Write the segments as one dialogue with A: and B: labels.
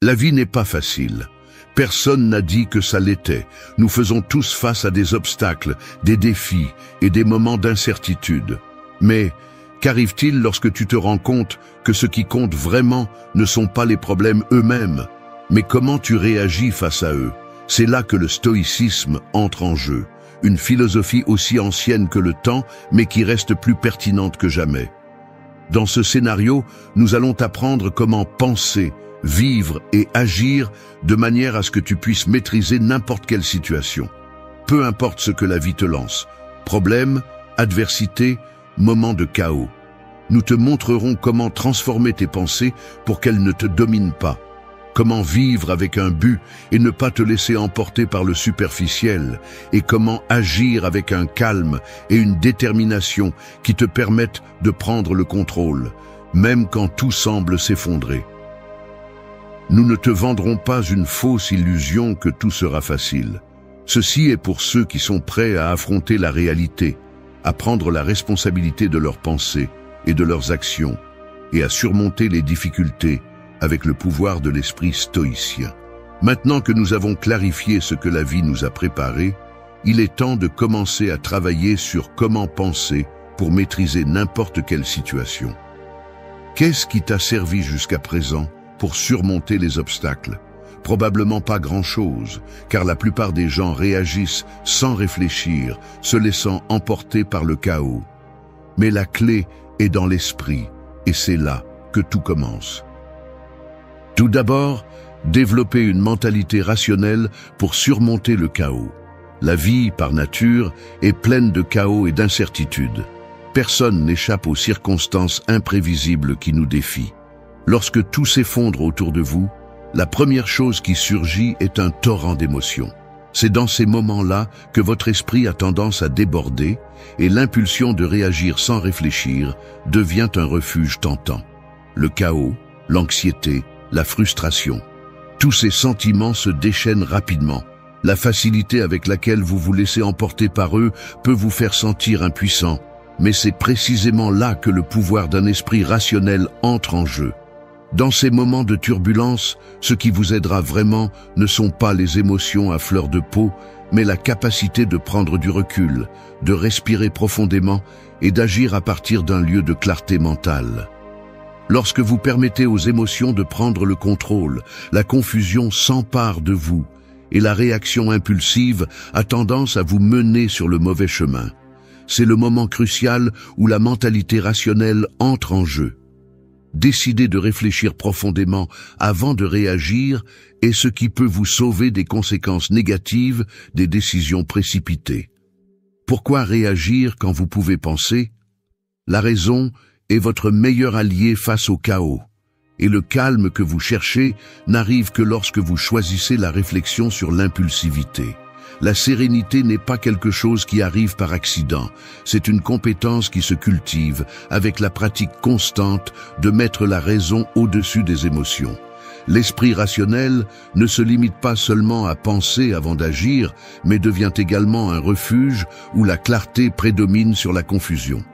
A: La vie n'est pas facile. Personne n'a dit que ça l'était. Nous faisons tous face à des obstacles, des défis et des moments d'incertitude. Mais qu'arrive-t-il lorsque tu te rends compte que ce qui compte vraiment ne sont pas les problèmes eux-mêmes, mais comment tu réagis face à eux? C'est là que le stoïcisme entre en jeu, une philosophie aussi ancienne que le temps, mais qui reste plus pertinente que jamais. Dans ce scénario, nous allons t'apprendre comment penser, vivre et agir de manière à ce que tu puisses maîtriser n'importe quelle situation. Peu importe ce que la vie te lance, problème, adversité, moment de chaos. Nous te montrerons comment transformer tes pensées pour qu'elles ne te dominent pas. Comment vivre avec un but et ne pas te laisser emporter par le superficiel, et comment agir avec un calme et une détermination qui te permettent de prendre le contrôle, même quand tout semble s'effondrer. Nous ne te vendrons pas une fausse illusion que tout sera facile. Ceci est pour ceux qui sont prêts à affronter la réalité, à prendre la responsabilité de leurs pensées et de leurs actions, et à surmonter les difficultés avec le pouvoir de l'esprit stoïcien. Maintenant que nous avons clarifié ce que la vie nous a préparé, il est temps de commencer à travailler sur comment penser pour maîtriser n'importe quelle situation. Qu'est-ce qui t'a servi jusqu'à présent pour surmonter les obstacles? Probablement pas grand-chose, car la plupart des gens réagissent sans réfléchir, se laissant emporter par le chaos. Mais la clé est dans l'esprit, et c'est là que tout commence. Tout d'abord, développer une mentalité rationnelle pour surmonter le chaos. La vie, par nature, est pleine de chaos et d'incertitudes. Personne n'échappe aux circonstances imprévisibles qui nous défient. Lorsque tout s'effondre autour de vous, la première chose qui surgit est un torrent d'émotions. C'est dans ces moments-là que votre esprit a tendance à déborder et l'impulsion de réagir sans réfléchir devient un refuge tentant. Le chaos, l'anxiété, la frustration. Tous ces sentiments se déchaînent rapidement. La facilité avec laquelle vous vous laissez emporter par eux peut vous faire sentir impuissant, mais c'est précisément là que le pouvoir d'un esprit rationnel entre en jeu. Dans ces moments de turbulence, ce qui vous aidera vraiment ne sont pas les émotions à fleur de peau, mais la capacité de prendre du recul, de respirer profondément et d'agir à partir d'un lieu de clarté mentale. Lorsque vous permettez aux émotions de prendre le contrôle, la confusion s'empare de vous et la réaction impulsive a tendance à vous mener sur le mauvais chemin. C'est le moment crucial où la mentalité rationnelle entre en jeu. Décidez de réfléchir profondément avant de réagir est ce qui peut vous sauver des conséquences négatives des décisions précipitées. Pourquoi réagir quand vous pouvez penser? La raison est votre meilleur allié face au chaos, et le calme que vous cherchez n'arrive que lorsque vous choisissez la réflexion sur l'impulsivité. La sérénité n'est pas quelque chose qui arrive par accident, c'est une compétence qui se cultive avec la pratique constante de mettre la raison au-dessus des émotions. L'esprit rationnel ne se limite pas seulement à penser avant d'agir, mais devient également un refuge où la clarté prédomine sur la confusion.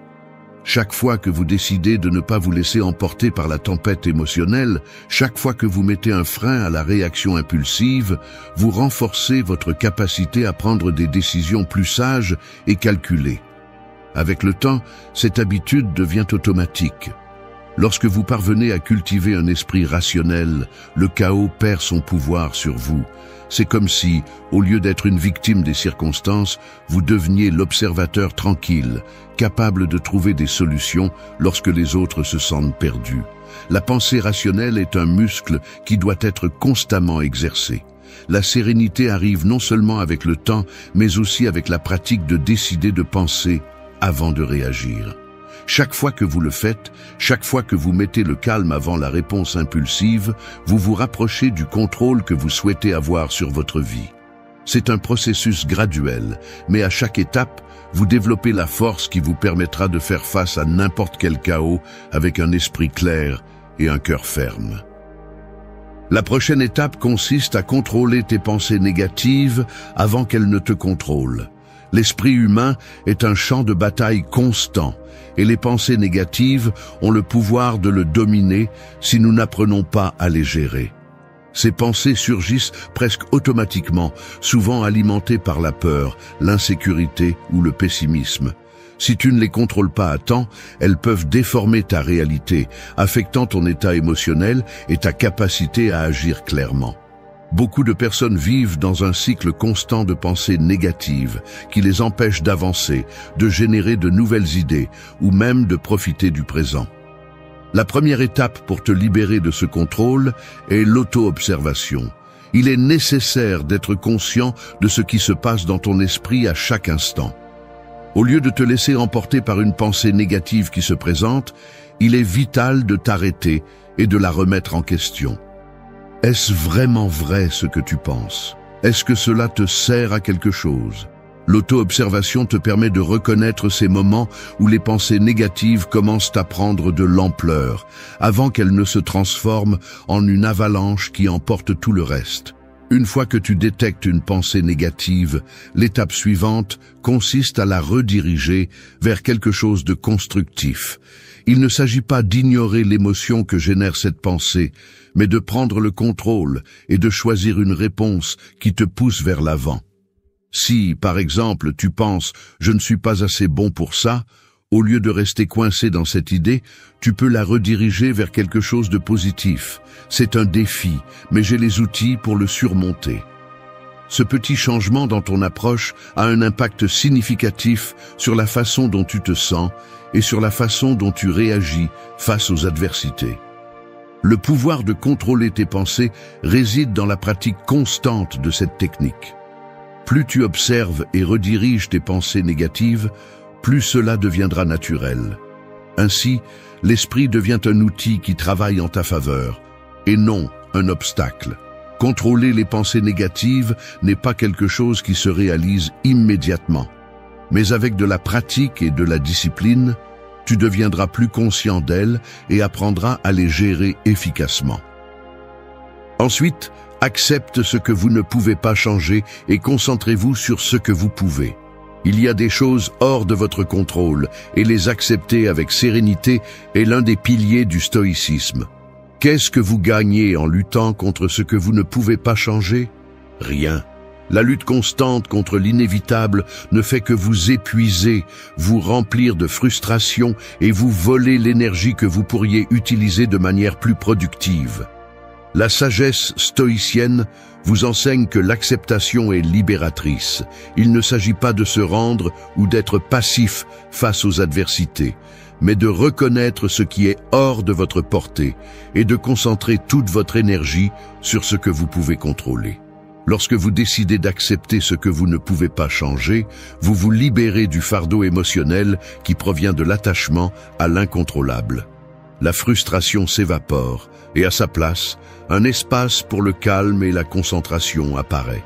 A: Chaque fois que vous décidez de ne pas vous laisser emporter par la tempête émotionnelle, chaque fois que vous mettez un frein à la réaction impulsive, vous renforcez votre capacité à prendre des décisions plus sages et calculées. Avec le temps, cette habitude devient automatique. Lorsque vous parvenez à cultiver un esprit rationnel, le chaos perd son pouvoir sur vous. C'est comme si, au lieu d'être une victime des circonstances, vous deveniez l'observateur tranquille, capable de trouver des solutions lorsque les autres se sentent perdus. La pensée rationnelle est un muscle qui doit être constamment exercé. La sérénité arrive non seulement avec le temps, mais aussi avec la pratique de décider de penser avant de réagir. Chaque fois que vous le faites, chaque fois que vous mettez le calme avant la réponse impulsive, vous vous rapprochez du contrôle que vous souhaitez avoir sur votre vie. C'est un processus graduel, mais à chaque étape, vous développez la force qui vous permettra de faire face à n'importe quel chaos avec un esprit clair et un cœur ferme. La prochaine étape consiste à contrôler tes pensées négatives avant qu'elles ne te contrôlent. L'esprit humain est un champ de bataille constant, et les pensées négatives ont le pouvoir de le dominer si nous n'apprenons pas à les gérer. Ces pensées surgissent presque automatiquement, souvent alimentées par la peur, l'insécurité ou le pessimisme. Si tu ne les contrôles pas à temps, elles peuvent déformer ta réalité, affectant ton état émotionnel et ta capacité à agir clairement. Beaucoup de personnes vivent dans un cycle constant de pensées négatives qui les empêche d'avancer, de générer de nouvelles idées ou même de profiter du présent. La première étape pour te libérer de ce contrôle est l'auto-observation. Il est nécessaire d'être conscient de ce qui se passe dans ton esprit à chaque instant. Au lieu de te laisser emporter par une pensée négative qui se présente, il est vital de t'arrêter et de la remettre en question. Est-ce vraiment vrai ce que tu penses? Est-ce que cela te sert à quelque chose? L'auto-observation te permet de reconnaître ces moments où les pensées négatives commencent à prendre de l'ampleur, avant qu'elles ne se transforment en une avalanche qui emporte tout le reste. Une fois que tu détectes une pensée négative, l'étape suivante consiste à la rediriger vers quelque chose de constructif. Il ne s'agit pas d'ignorer l'émotion que génère cette pensée, mais de prendre le contrôle et de choisir une réponse qui te pousse vers l'avant. Si, par exemple, tu penses « je ne suis pas assez bon pour ça », au lieu de rester coincé dans cette idée, tu peux la rediriger vers quelque chose de positif. C'est un défi, mais j'ai les outils pour le surmonter. Ce petit changement dans ton approche a un impact significatif sur la façon dont tu te sens et sur la façon dont tu réagis face aux adversités. Le pouvoir de contrôler tes pensées réside dans la pratique constante de cette technique. Plus tu observes et rediriges tes pensées négatives, plus cela deviendra naturel. Ainsi, l'esprit devient un outil qui travaille en ta faveur, et non un obstacle. Contrôler les pensées négatives n'est pas quelque chose qui se réalise immédiatement. Mais avec de la pratique et de la discipline, tu deviendras plus conscient d'elles et apprendras à les gérer efficacement. Ensuite, accepte ce que vous ne pouvez pas changer et concentrez-vous sur ce que vous pouvez. Il y a des choses hors de votre contrôle et les accepter avec sérénité est l'un des piliers du stoïcisme. Qu'est-ce que vous gagnez en luttant contre ce que vous ne pouvez pas changer? Rien. La lutte constante contre l'inévitable ne fait que vous épuiser, vous remplir de frustration et vous voler l'énergie que vous pourriez utiliser de manière plus productive. La sagesse stoïcienne vous enseigne que l'acceptation est libératrice. Il ne s'agit pas de se rendre ou d'être passif face aux adversités, mais de reconnaître ce qui est hors de votre portée et de concentrer toute votre énergie sur ce que vous pouvez contrôler. Lorsque vous décidez d'accepter ce que vous ne pouvez pas changer, vous vous libérez du fardeau émotionnel qui provient de l'attachement à l'incontrôlable. La frustration s'évapore et à sa place, un espace pour le calme et la concentration apparaît.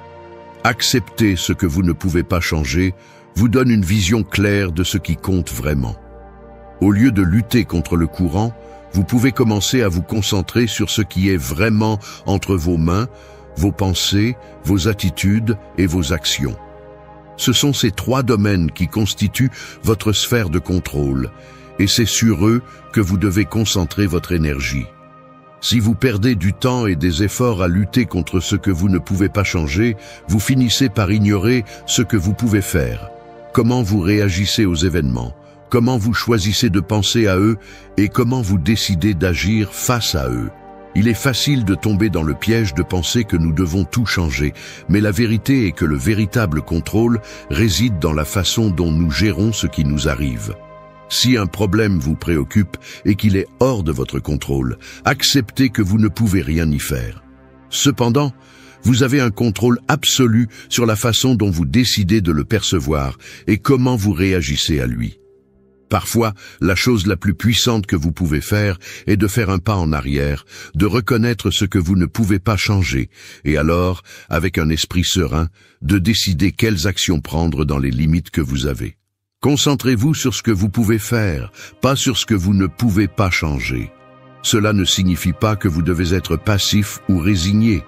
A: Accepter ce que vous ne pouvez pas changer vous donne une vision claire de ce qui compte vraiment. Au lieu de lutter contre le courant, vous pouvez commencer à vous concentrer sur ce qui est vraiment entre vos mains, vos pensées, vos attitudes et vos actions. Ce sont ces trois domaines qui constituent votre sphère de contrôle, et c'est sur eux que vous devez concentrer votre énergie. Si vous perdez du temps et des efforts à lutter contre ce que vous ne pouvez pas changer, vous finissez par ignorer ce que vous pouvez faire. Comment vous réagissez aux événements, comment vous choisissez de penser à eux et comment vous décidez d'agir face à eux. Il est facile de tomber dans le piège de penser que nous devons tout changer, mais la vérité est que le véritable contrôle réside dans la façon dont nous gérons ce qui nous arrive. Si un problème vous préoccupe et qu'il est hors de votre contrôle, acceptez que vous ne pouvez rien y faire. Cependant, vous avez un contrôle absolu sur la façon dont vous décidez de le percevoir et comment vous réagissez à lui. Parfois, la chose la plus puissante que vous pouvez faire est de faire un pas en arrière, de reconnaître ce que vous ne pouvez pas changer, et alors, avec un esprit serein, de décider quelles actions prendre dans les limites que vous avez. Concentrez-vous sur ce que vous pouvez faire, pas sur ce que vous ne pouvez pas changer. Cela ne signifie pas que vous devez être passif ou résigné,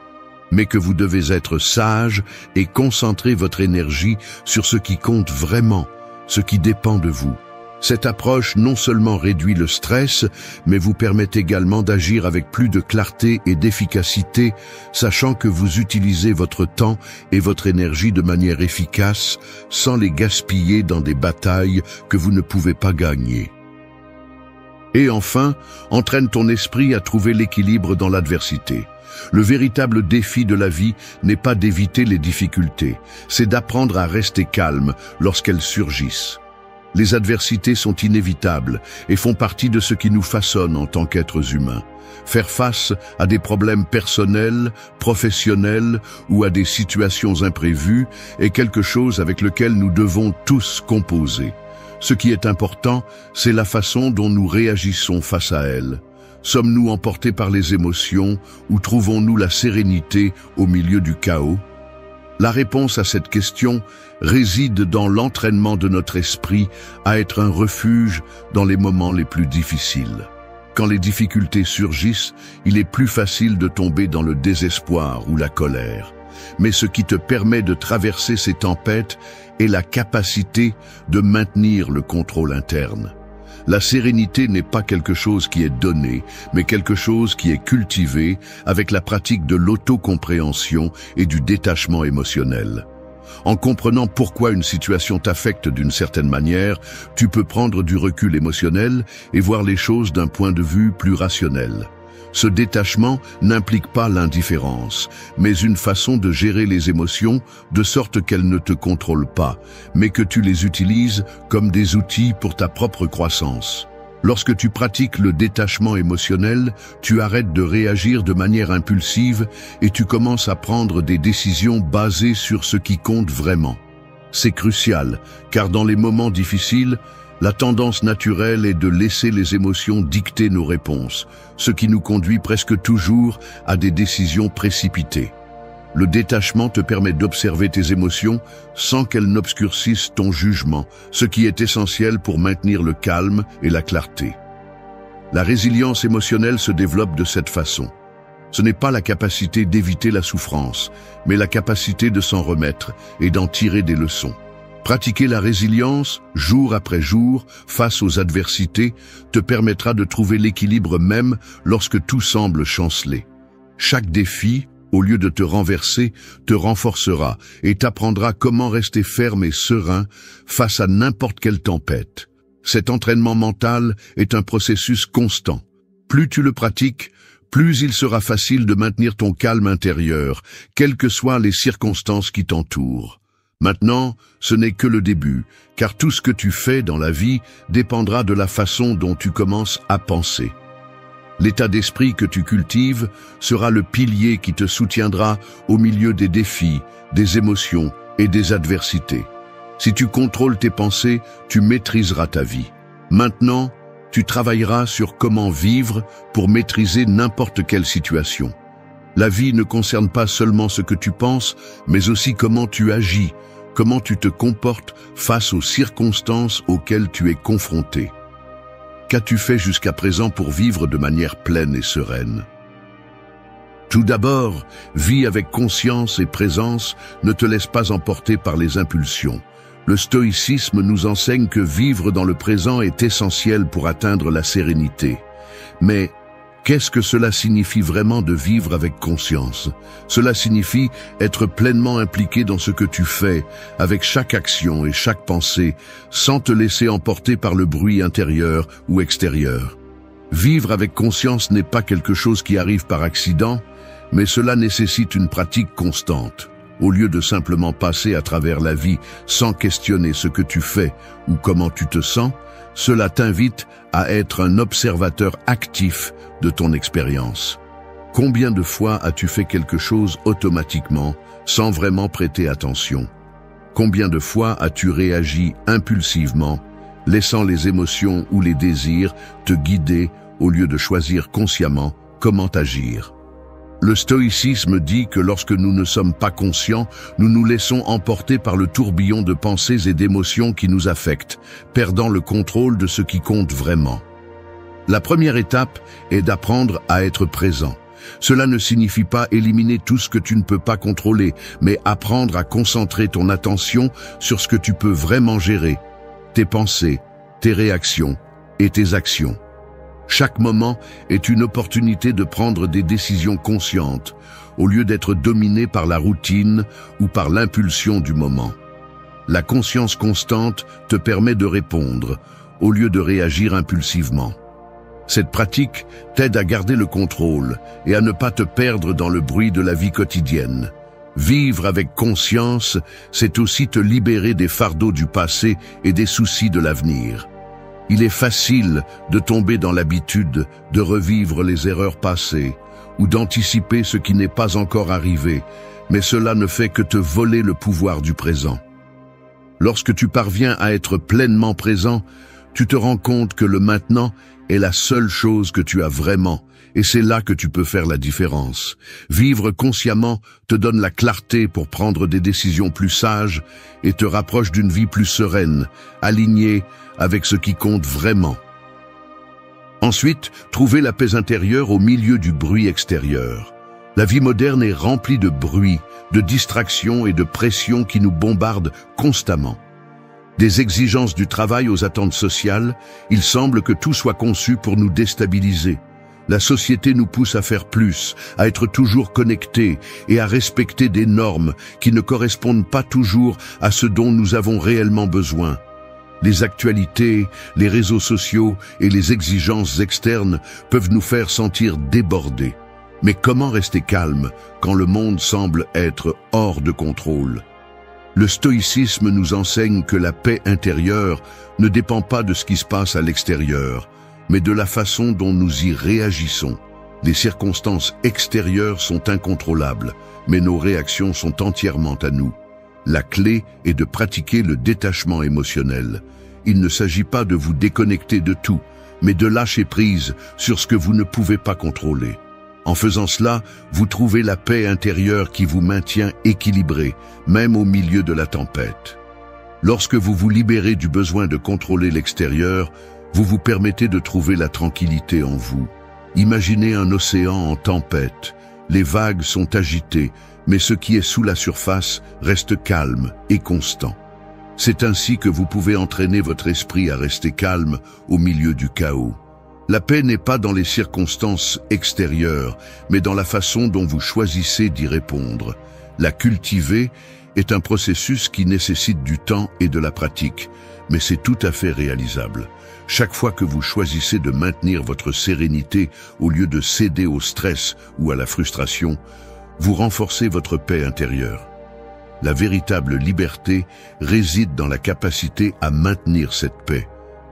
A: mais que vous devez être sage et concentrer votre énergie sur ce qui compte vraiment, ce qui dépend de vous. Cette approche non seulement réduit le stress, mais vous permet également d'agir avec plus de clarté et d'efficacité, sachant que vous utilisez votre temps et votre énergie de manière efficace, sans les gaspiller dans des batailles que vous ne pouvez pas gagner. Et enfin, entraîne ton esprit à trouver l'équilibre dans l'adversité. Le véritable défi de la vie n'est pas d'éviter les difficultés, c'est d'apprendre à rester calme lorsqu'elles surgissent. Les adversités sont inévitables et font partie de ce qui nous façonne en tant qu'êtres humains. Faire face à des problèmes personnels, professionnels ou à des situations imprévues est quelque chose avec lequel nous devons tous composer. Ce qui est important, c'est la façon dont nous réagissons face à elles. Sommes-nous emportés par les émotions ou trouvons-nous la sérénité au milieu du chaos? La réponse à cette question réside dans l'entraînement de notre esprit à être un refuge dans les moments les plus difficiles. Quand les difficultés surgissent, il est plus facile de tomber dans le désespoir ou la colère. Mais ce qui te permet de traverser ces tempêtes est la capacité de maintenir le contrôle interne. La sérénité n'est pas quelque chose qui est donné, mais quelque chose qui est cultivé avec la pratique de l'autocompréhension et du détachement émotionnel. En comprenant pourquoi une situation t'affecte d'une certaine manière, tu peux prendre du recul émotionnel et voir les choses d'un point de vue plus rationnel. Ce détachement n'implique pas l'indifférence, mais une façon de gérer les émotions de sorte qu'elles ne te contrôlent pas, mais que tu les utilises comme des outils pour ta propre croissance. Lorsque tu pratiques le détachement émotionnel, tu arrêtes de réagir de manière impulsive et tu commences à prendre des décisions basées sur ce qui compte vraiment. C'est crucial, car dans les moments difficiles, la tendance naturelle est de laisser les émotions dicter nos réponses, ce qui nous conduit presque toujours à des décisions précipitées. Le détachement te permet d'observer tes émotions sans qu'elles n'obscurcissent ton jugement, ce qui est essentiel pour maintenir le calme et la clarté. La résilience émotionnelle se développe de cette façon. Ce n'est pas la capacité d'éviter la souffrance, mais la capacité de s'en remettre et d'en tirer des leçons. Pratiquer la résilience, jour après jour, face aux adversités, te permettra de trouver l'équilibre même lorsque tout semble chanceler. Chaque défi, au lieu de te renverser, te renforcera et t'apprendra comment rester ferme et serein face à n'importe quelle tempête. Cet entraînement mental est un processus constant. Plus tu le pratiques, plus il sera facile de maintenir ton calme intérieur, quelles que soient les circonstances qui t'entourent. Maintenant, ce n'est que le début, car tout ce que tu fais dans la vie dépendra de la façon dont tu commences à penser. L'état d'esprit que tu cultives sera le pilier qui te soutiendra au milieu des défis, des émotions et des adversités. Si tu contrôles tes pensées, tu maîtriseras ta vie. Maintenant, tu travailleras sur comment vivre pour maîtriser n'importe quelle situation. La vie ne concerne pas seulement ce que tu penses, mais aussi comment tu agis, comment tu te comportes face aux circonstances auxquelles tu es confronté. Qu'as-tu fait jusqu'à présent pour vivre de manière pleine et sereine? Tout d'abord, vis avec conscience et présence, ne te laisse pas emporter par les impulsions. Le stoïcisme nous enseigne que vivre dans le présent est essentiel pour atteindre la sérénité. Mais qu'est-ce que cela signifie vraiment de vivre avec conscience? Cela signifie être pleinement impliqué dans ce que tu fais, avec chaque action et chaque pensée, sans te laisser emporter par le bruit intérieur ou extérieur. Vivre avec conscience n'est pas quelque chose qui arrive par accident, mais cela nécessite une pratique constante. Au lieu de simplement passer à travers la vie sans questionner ce que tu fais ou comment tu te sens, cela t'invite à être un observateur actif de ton expérience. Combien de fois as-tu fait quelque chose automatiquement, sans vraiment prêter attention? Combien de fois as-tu réagi impulsivement, laissant les émotions ou les désirs te guider au lieu de choisir consciemment comment agir? Le stoïcisme dit que lorsque nous ne sommes pas conscients, nous nous laissons emporter par le tourbillon de pensées et d'émotions qui nous affectent, perdant le contrôle de ce qui compte vraiment. La première étape est d'apprendre à être présent. Cela ne signifie pas éliminer tout ce que tu ne peux pas contrôler, mais apprendre à concentrer ton attention sur ce que tu peux vraiment gérer, tes pensées, tes réactions et tes actions. Chaque moment est une opportunité de prendre des décisions conscientes, au lieu d'être dominé par la routine ou par l'impulsion du moment. La conscience constante te permet de répondre, au lieu de réagir impulsivement. Cette pratique t'aide à garder le contrôle et à ne pas te perdre dans le bruit de la vie quotidienne. Vivre avec conscience, c'est aussi te libérer des fardeaux du passé et des soucis de l'avenir. Il est facile de tomber dans l'habitude de revivre les erreurs passées ou d'anticiper ce qui n'est pas encore arrivé, mais cela ne fait que te voler le pouvoir du présent. Lorsque tu parviens à être pleinement présent, tu te rends compte que le maintenant est la seule chose que tu as vraiment, et c'est là que tu peux faire la différence. Vivre consciemment te donne la clarté pour prendre des décisions plus sages et te rapproche d'une vie plus sereine, alignée avec ce qui compte vraiment. Ensuite, trouver la paix intérieure au milieu du bruit extérieur. La vie moderne est remplie de bruit, de distractions et de pressions qui nous bombardent constamment. Des exigences du travail aux attentes sociales, il semble que tout soit conçu pour nous déstabiliser. La société nous pousse à faire plus, à être toujours connectés et à respecter des normes qui ne correspondent pas toujours à ce dont nous avons réellement besoin. Les actualités, les réseaux sociaux et les exigences externes peuvent nous faire sentir débordés. Mais comment rester calme quand le monde semble être hors de contrôle? Le stoïcisme nous enseigne que la paix intérieure ne dépend pas de ce qui se passe à l'extérieur, mais de la façon dont nous y réagissons. Les circonstances extérieures sont incontrôlables, mais nos réactions sont entièrement à nous. La clé est de pratiquer le détachement émotionnel. Il ne s'agit pas de vous déconnecter de tout, mais de lâcher prise sur ce que vous ne pouvez pas contrôler. En faisant cela, vous trouvez la paix intérieure qui vous maintient équilibré, même au milieu de la tempête. Lorsque vous vous libérez du besoin de contrôler l'extérieur, vous vous permettez de trouver la tranquillité en vous. Imaginez un océan en tempête. Les vagues sont agitées, mais ce qui est sous la surface reste calme et constant. C'est ainsi que vous pouvez entraîner votre esprit à rester calme au milieu du chaos. La paix n'est pas dans les circonstances extérieures, mais dans la façon dont vous choisissez d'y répondre. La cultiver est un processus qui nécessite du temps et de la pratique, mais c'est tout à fait réalisable. Chaque fois que vous choisissez de maintenir votre sérénité au lieu de céder au stress ou à la frustration, vous renforcez votre paix intérieure. La véritable liberté réside dans la capacité à maintenir cette paix,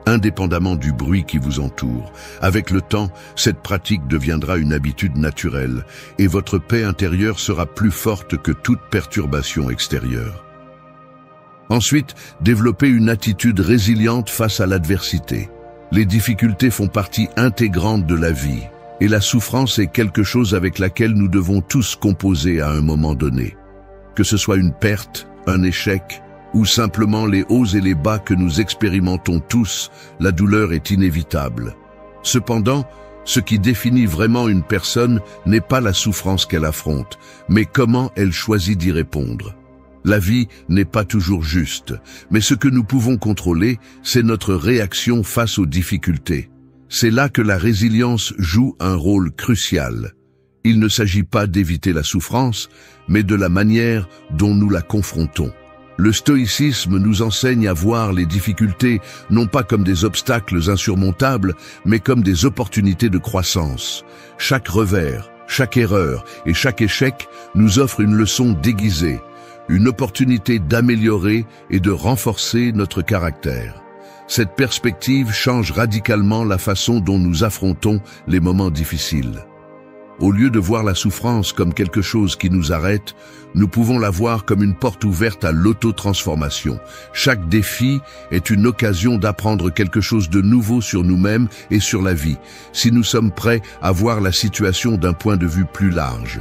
A: indépendamment du bruit qui vous entoure. Avec le temps, cette pratique deviendra une habitude naturelle et votre paix intérieure sera plus forte que toute perturbation extérieure. Ensuite, développez une attitude résiliente face à l'adversité. Les difficultés font partie intégrante de la vie et la souffrance est quelque chose avec laquelle nous devons tous composer à un moment donné. Que ce soit une perte, un échec, ou simplement les hauts et les bas que nous expérimentons tous, la douleur est inévitable. Cependant, ce qui définit vraiment une personne n'est pas la souffrance qu'elle affronte, mais comment elle choisit d'y répondre. La vie n'est pas toujours juste, mais ce que nous pouvons contrôler, c'est notre réaction face aux difficultés. C'est là que la résilience joue un rôle crucial. Il ne s'agit pas d'éviter la souffrance, mais de la manière dont nous la confrontons. Le stoïcisme nous enseigne à voir les difficultés non pas comme des obstacles insurmontables, mais comme des opportunités de croissance. Chaque revers, chaque erreur et chaque échec nous offre une leçon déguisée, une opportunité d'améliorer et de renforcer notre caractère. Cette perspective change radicalement la façon dont nous affrontons les moments difficiles. Au lieu de voir la souffrance comme quelque chose qui nous arrête, nous pouvons la voir comme une porte ouverte à l'auto-transformation. Chaque défi est une occasion d'apprendre quelque chose de nouveau sur nous-mêmes et sur la vie, si nous sommes prêts à voir la situation d'un point de vue plus large.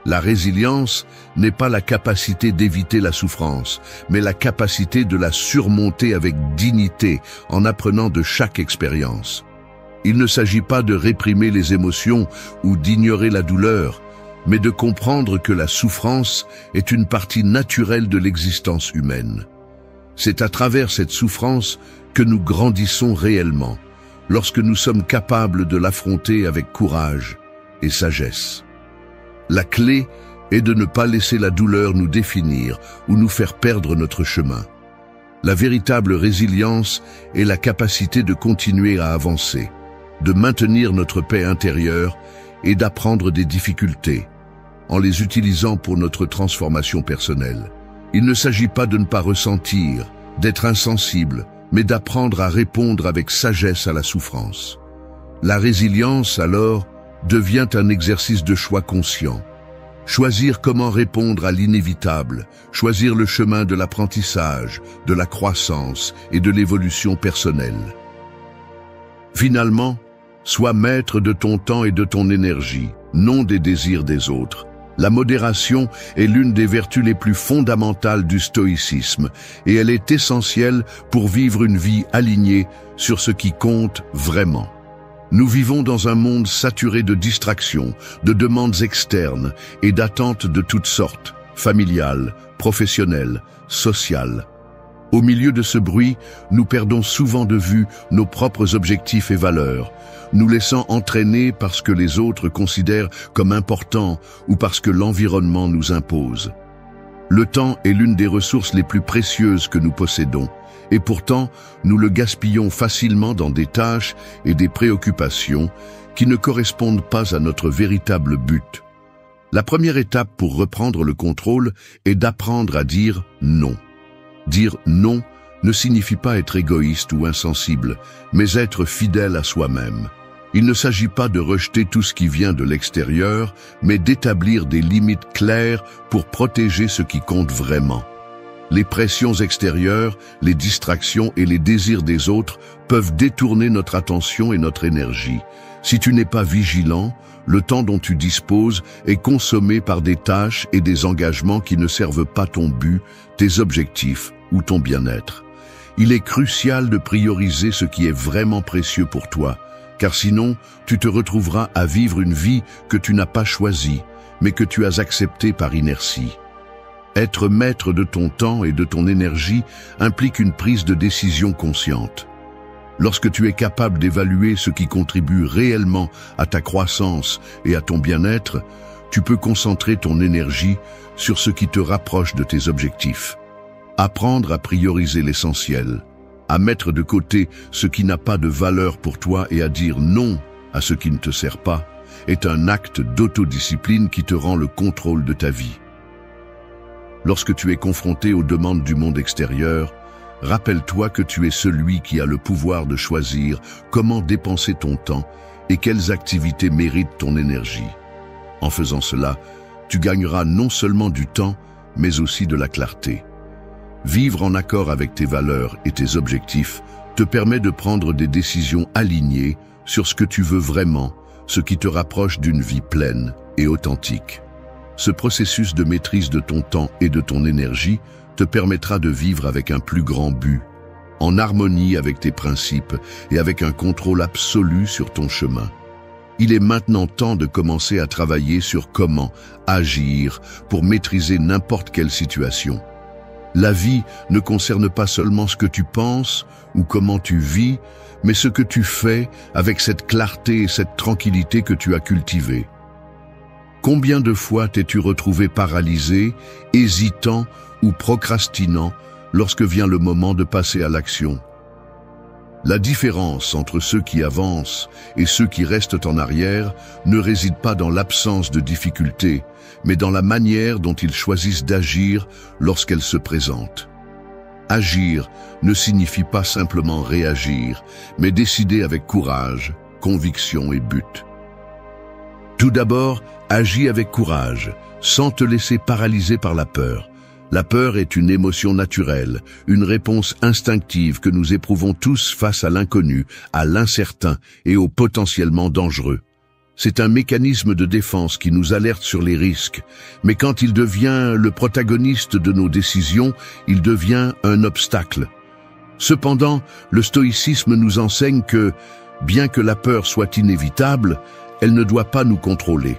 A: La résilience n'est pas la capacité d'éviter la souffrance, mais la capacité de la surmonter avec dignité en apprenant de chaque expérience. Il ne s'agit pas de réprimer les émotions ou d'ignorer la douleur, mais de comprendre que la souffrance est une partie naturelle de l'existence humaine. C'est à travers cette souffrance que nous grandissons réellement, lorsque nous sommes capables de l'affronter avec courage et sagesse. La clé est de ne pas laisser la douleur nous définir ou nous faire perdre notre chemin. La véritable résilience est la capacité de continuer à avancer, de maintenir notre paix intérieure et d'apprendre des difficultés, en les utilisant pour notre transformation personnelle. Il ne s'agit pas de ne pas ressentir, d'être insensible, mais d'apprendre à répondre avec sagesse à la souffrance. La résilience, alors, devient un exercice de choix conscient. Choisir comment répondre à l'inévitable, choisir le chemin de l'apprentissage, de la croissance et de l'évolution personnelle. Finalement, sois maître de ton temps et de ton énergie, non des désirs des autres. La modération est l'une des vertus les plus fondamentales du stoïcisme et elle est essentielle pour vivre une vie alignée sur ce qui compte vraiment. Nous vivons dans un monde saturé de distractions, de demandes externes et d'attentes de toutes sortes, familiales, professionnelles, sociales. Au milieu de ce bruit, nous perdons souvent de vue nos propres objectifs et valeurs, nous laissant entraîner par ce que les autres considèrent comme important ou parce que l'environnement nous impose. Le temps est l'une des ressources les plus précieuses que nous possédons, et pourtant nous le gaspillons facilement dans des tâches et des préoccupations qui ne correspondent pas à notre véritable but. La première étape pour reprendre le contrôle est d'apprendre à dire non. Dire non ne signifie pas être égoïste ou insensible, mais être fidèle à soi-même. Il ne s'agit pas de rejeter tout ce qui vient de l'extérieur, mais d'établir des limites claires pour protéger ce qui compte vraiment. Les pressions extérieures, les distractions et les désirs des autres peuvent détourner notre attention et notre énergie. Si tu n'es pas vigilant, le temps dont tu disposes est consommé par des tâches et des engagements qui ne servent pas ton but, tes objectifs ou ton bien-être. Il est crucial de prioriser ce qui est vraiment précieux pour toi, car sinon, tu te retrouveras à vivre une vie que tu n'as pas choisie, mais que tu as acceptée par inertie. Être maître de ton temps et de ton énergie implique une prise de décision consciente. Lorsque tu es capable d'évaluer ce qui contribue réellement à ta croissance et à ton bien-être, tu peux concentrer ton énergie sur ce qui te rapproche de tes objectifs. Apprendre à prioriser l'essentiel, à mettre de côté ce qui n'a pas de valeur pour toi et à dire non à ce qui ne te sert pas, est un acte d'autodiscipline qui te rend le contrôle de ta vie. Lorsque tu es confronté aux demandes du monde extérieur, rappelle-toi que tu es celui qui a le pouvoir de choisir comment dépenser ton temps et quelles activités méritent ton énergie. En faisant cela, tu gagneras non seulement du temps, mais aussi de la clarté. Vivre en accord avec tes valeurs et tes objectifs te permet de prendre des décisions alignées sur ce que tu veux vraiment, ce qui te rapproche d'une vie pleine et authentique. Ce processus de maîtrise de ton temps et de ton énergie te permettra de vivre avec un plus grand but, en harmonie avec tes principes et avec un contrôle absolu sur ton chemin. Il est maintenant temps de commencer à travailler sur comment agir pour maîtriser n'importe quelle situation. La vie ne concerne pas seulement ce que tu penses ou comment tu vis, mais ce que tu fais avec cette clarté et cette tranquillité que tu as cultivées. Combien de fois t'es-tu retrouvé paralysé, hésitant ou procrastinant lorsque vient le moment de passer à l'action? La différence entre ceux qui avancent et ceux qui restent en arrière ne réside pas dans l'absence de difficultés, mais dans la manière dont ils choisissent d'agir lorsqu'elles se présentent. Agir ne signifie pas simplement réagir, mais décider avec courage, conviction et but. Tout d'abord, agis avec courage, sans te laisser paralyser par la peur. La peur est une émotion naturelle, une réponse instinctive que nous éprouvons tous face à l'inconnu, à l'incertain et au potentiellement dangereux. C'est un mécanisme de défense qui nous alerte sur les risques, mais quand il devient le protagoniste de nos décisions, il devient un obstacle. Cependant, le stoïcisme nous enseigne que, bien que la peur soit inévitable, elle ne doit pas nous contrôler.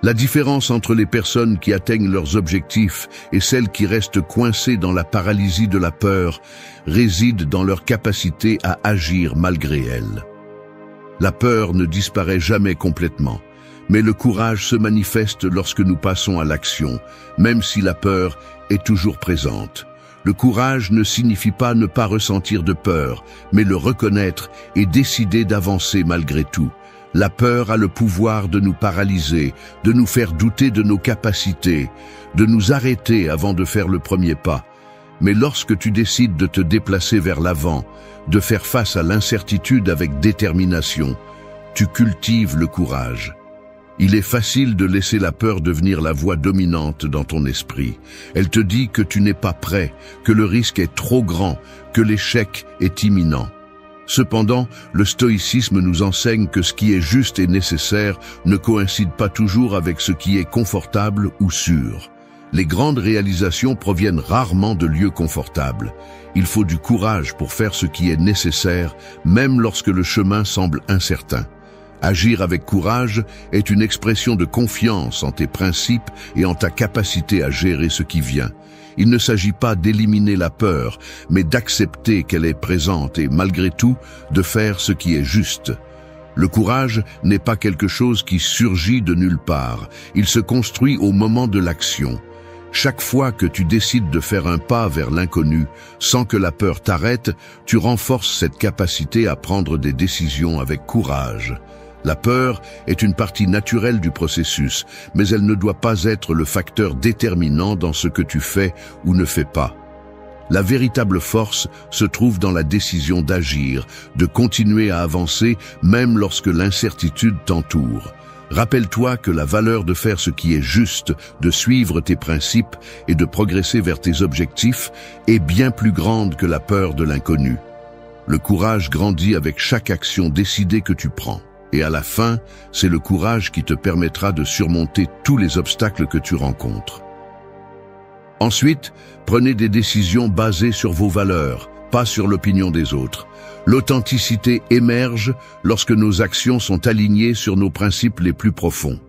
A: La différence entre les personnes qui atteignent leurs objectifs et celles qui restent coincées dans la paralysie de la peur réside dans leur capacité à agir malgré elle. La peur ne disparaît jamais complètement, mais le courage se manifeste lorsque nous passons à l'action, même si la peur est toujours présente. Le courage ne signifie pas ne pas ressentir de peur, mais le reconnaître et décider d'avancer malgré tout. La peur a le pouvoir de nous paralyser, de nous faire douter de nos capacités, de nous arrêter avant de faire le premier pas. Mais lorsque tu décides de te déplacer vers l'avant, de faire face à l'incertitude avec détermination, tu cultives le courage. Il est facile de laisser la peur devenir la voix dominante dans ton esprit. Elle te dit que tu n'es pas prêt, que le risque est trop grand, que l'échec est imminent. Cependant, le stoïcisme nous enseigne que ce qui est juste et nécessaire ne coïncide pas toujours avec ce qui est confortable ou sûr. Les grandes réalisations proviennent rarement de lieux confortables. Il faut du courage pour faire ce qui est nécessaire, même lorsque le chemin semble incertain. Agir avec courage est une expression de confiance en tes principes et en ta capacité à gérer ce qui vient. Il ne s'agit pas d'éliminer la peur, mais d'accepter qu'elle est présente et, malgré tout, de faire ce qui est juste. Le courage n'est pas quelque chose qui surgit de nulle part. Il se construit au moment de l'action. Chaque fois que tu décides de faire un pas vers l'inconnu, sans que la peur t'arrête, tu renforces cette capacité à prendre des décisions avec courage. La peur est une partie naturelle du processus, mais elle ne doit pas être le facteur déterminant dans ce que tu fais ou ne fais pas. La véritable force se trouve dans la décision d'agir, de continuer à avancer même lorsque l'incertitude t'entoure. Rappelle-toi que la valeur de faire ce qui est juste, de suivre tes principes et de progresser vers tes objectifs est bien plus grande que la peur de l'inconnu. Le courage grandit avec chaque action décidée que tu prends. Et à la fin, c'est le courage qui te permettra de surmonter tous les obstacles que tu rencontres. Ensuite, prenez des décisions basées sur vos valeurs, pas sur l'opinion des autres. L'authenticité émerge lorsque nos actions sont alignées sur nos principes les plus profonds.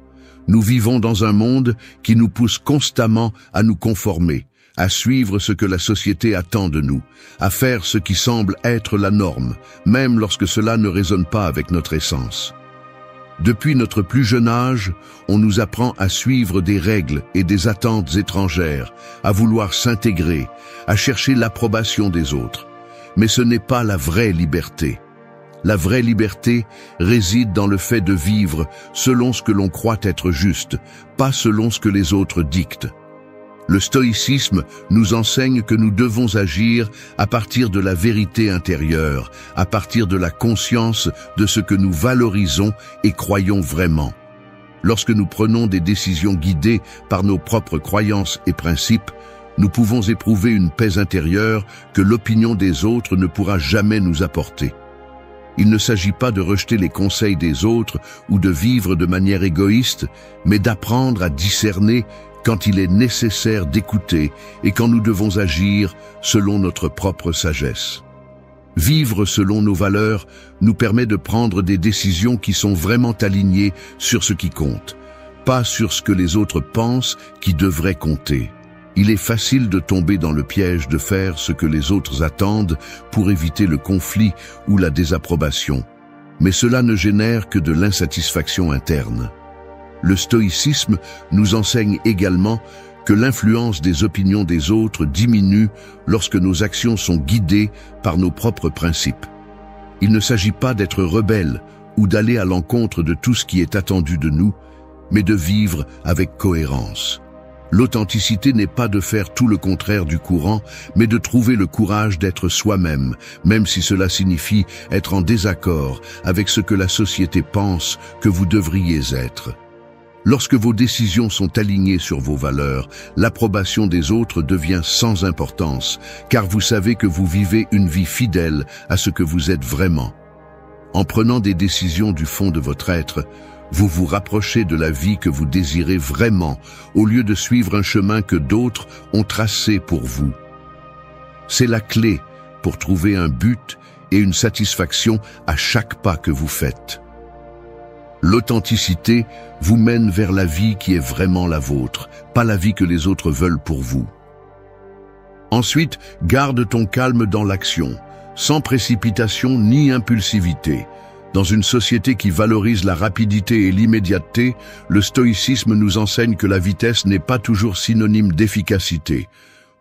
A: Nous vivons dans un monde qui nous pousse constamment à nous conformer, à suivre ce que la société attend de nous, à faire ce qui semble être la norme, même lorsque cela ne résonne pas avec notre essence. Depuis notre plus jeune âge, on nous apprend à suivre des règles et des attentes étrangères, à vouloir s'intégrer, à chercher l'approbation des autres. Mais ce n'est pas la vraie liberté. La vraie liberté réside dans le fait de vivre selon ce que l'on croit être juste, pas selon ce que les autres dictent. Le stoïcisme nous enseigne que nous devons agir à partir de la vérité intérieure, à partir de la conscience de ce que nous valorisons et croyons vraiment. Lorsque nous prenons des décisions guidées par nos propres croyances et principes, nous pouvons éprouver une paix intérieure que l'opinion des autres ne pourra jamais nous apporter. Il ne s'agit pas de rejeter les conseils des autres ou de vivre de manière égoïste, mais d'apprendre à discerner quand il est nécessaire d'écouter et quand nous devons agir selon notre propre sagesse. Vivre selon nos valeurs nous permet de prendre des décisions qui sont vraiment alignées sur ce qui compte, pas sur ce que les autres pensent qui devrait compter. Il est facile de tomber dans le piège de faire ce que les autres attendent pour éviter le conflit ou la désapprobation, mais cela ne génère que de l'insatisfaction interne. Le stoïcisme nous enseigne également que l'influence des opinions des autres diminue lorsque nos actions sont guidées par nos propres principes. Il ne s'agit pas d'être rebelle ou d'aller à l'encontre de tout ce qui est attendu de nous, mais de vivre avec cohérence. L'authenticité n'est pas de faire tout le contraire du courant, mais de trouver le courage d'être soi-même, même si cela signifie être en désaccord avec ce que la société pense que vous devriez être. Lorsque vos décisions sont alignées sur vos valeurs, l'approbation des autres devient sans importance, car vous savez que vous vivez une vie fidèle à ce que vous êtes vraiment. En prenant des décisions du fond de votre être, vous vous rapprochez de la vie que vous désirez vraiment, au lieu de suivre un chemin que d'autres ont tracé pour vous. C'est la clé pour trouver un but et une satisfaction à chaque pas que vous faites. L'authenticité vous mène vers la vie qui est vraiment la vôtre, pas la vie que les autres veulent pour vous. Ensuite, garde ton calme dans l'action, sans précipitation ni impulsivité. Dans une société qui valorise la rapidité et l'immédiateté, le stoïcisme nous enseigne que la vitesse n'est pas toujours synonyme d'efficacité.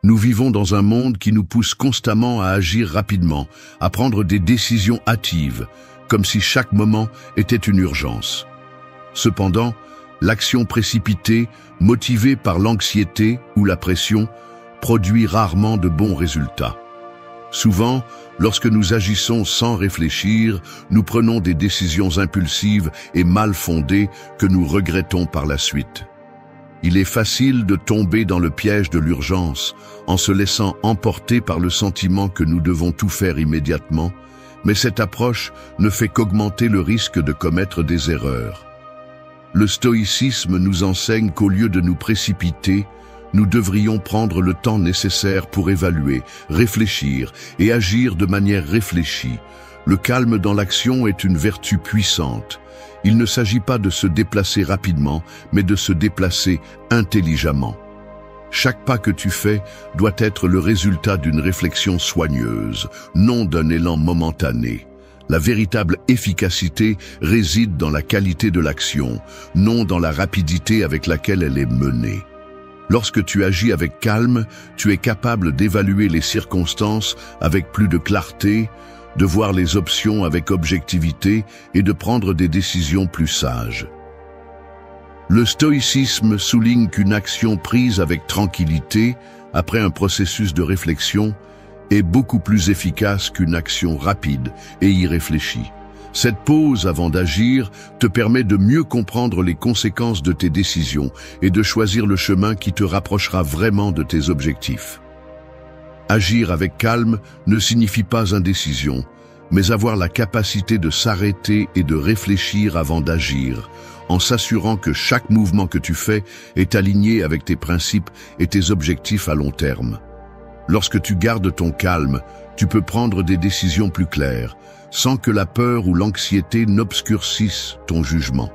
A: Nous vivons dans un monde qui nous pousse constamment à agir rapidement, à prendre des décisions hâtives, comme si chaque moment était une urgence. Cependant, l'action précipitée, motivée par l'anxiété ou la pression, produit rarement de bons résultats. Souvent, lorsque nous agissons sans réfléchir, nous prenons des décisions impulsives et mal fondées que nous regrettons par la suite. Il est facile de tomber dans le piège de l'urgence en se laissant emporter par le sentiment que nous devons tout faire immédiatement, mais cette approche ne fait qu'augmenter le risque de commettre des erreurs. Le stoïcisme nous enseigne qu'au lieu de nous précipiter, nous devrions prendre le temps nécessaire pour évaluer, réfléchir et agir de manière réfléchie. Le calme dans l'action est une vertu puissante. Il ne s'agit pas de se déplacer rapidement, mais de se déplacer intelligemment. Chaque pas que tu fais doit être le résultat d'une réflexion soigneuse, non d'un élan momentané. La véritable efficacité réside dans la qualité de l'action, non dans la rapidité avec laquelle elle est menée. Lorsque tu agis avec calme, tu es capable d'évaluer les circonstances avec plus de clarté, de voir les options avec objectivité et de prendre des décisions plus sages. Le stoïcisme souligne qu'une action prise avec tranquillité, après un processus de réflexion, est beaucoup plus efficace qu'une action rapide et irréfléchie. Cette pause avant d'agir te permet de mieux comprendre les conséquences de tes décisions et de choisir le chemin qui te rapprochera vraiment de tes objectifs. Agir avec calme ne signifie pas indécision, mais avoir la capacité de s'arrêter et de réfléchir avant d'agir, en s'assurant que chaque mouvement que tu fais est aligné avec tes principes et tes objectifs à long terme. Lorsque tu gardes ton calme, tu peux prendre des décisions plus claires, sans que la peur ou l'anxiété n'obscurcissent ton jugement.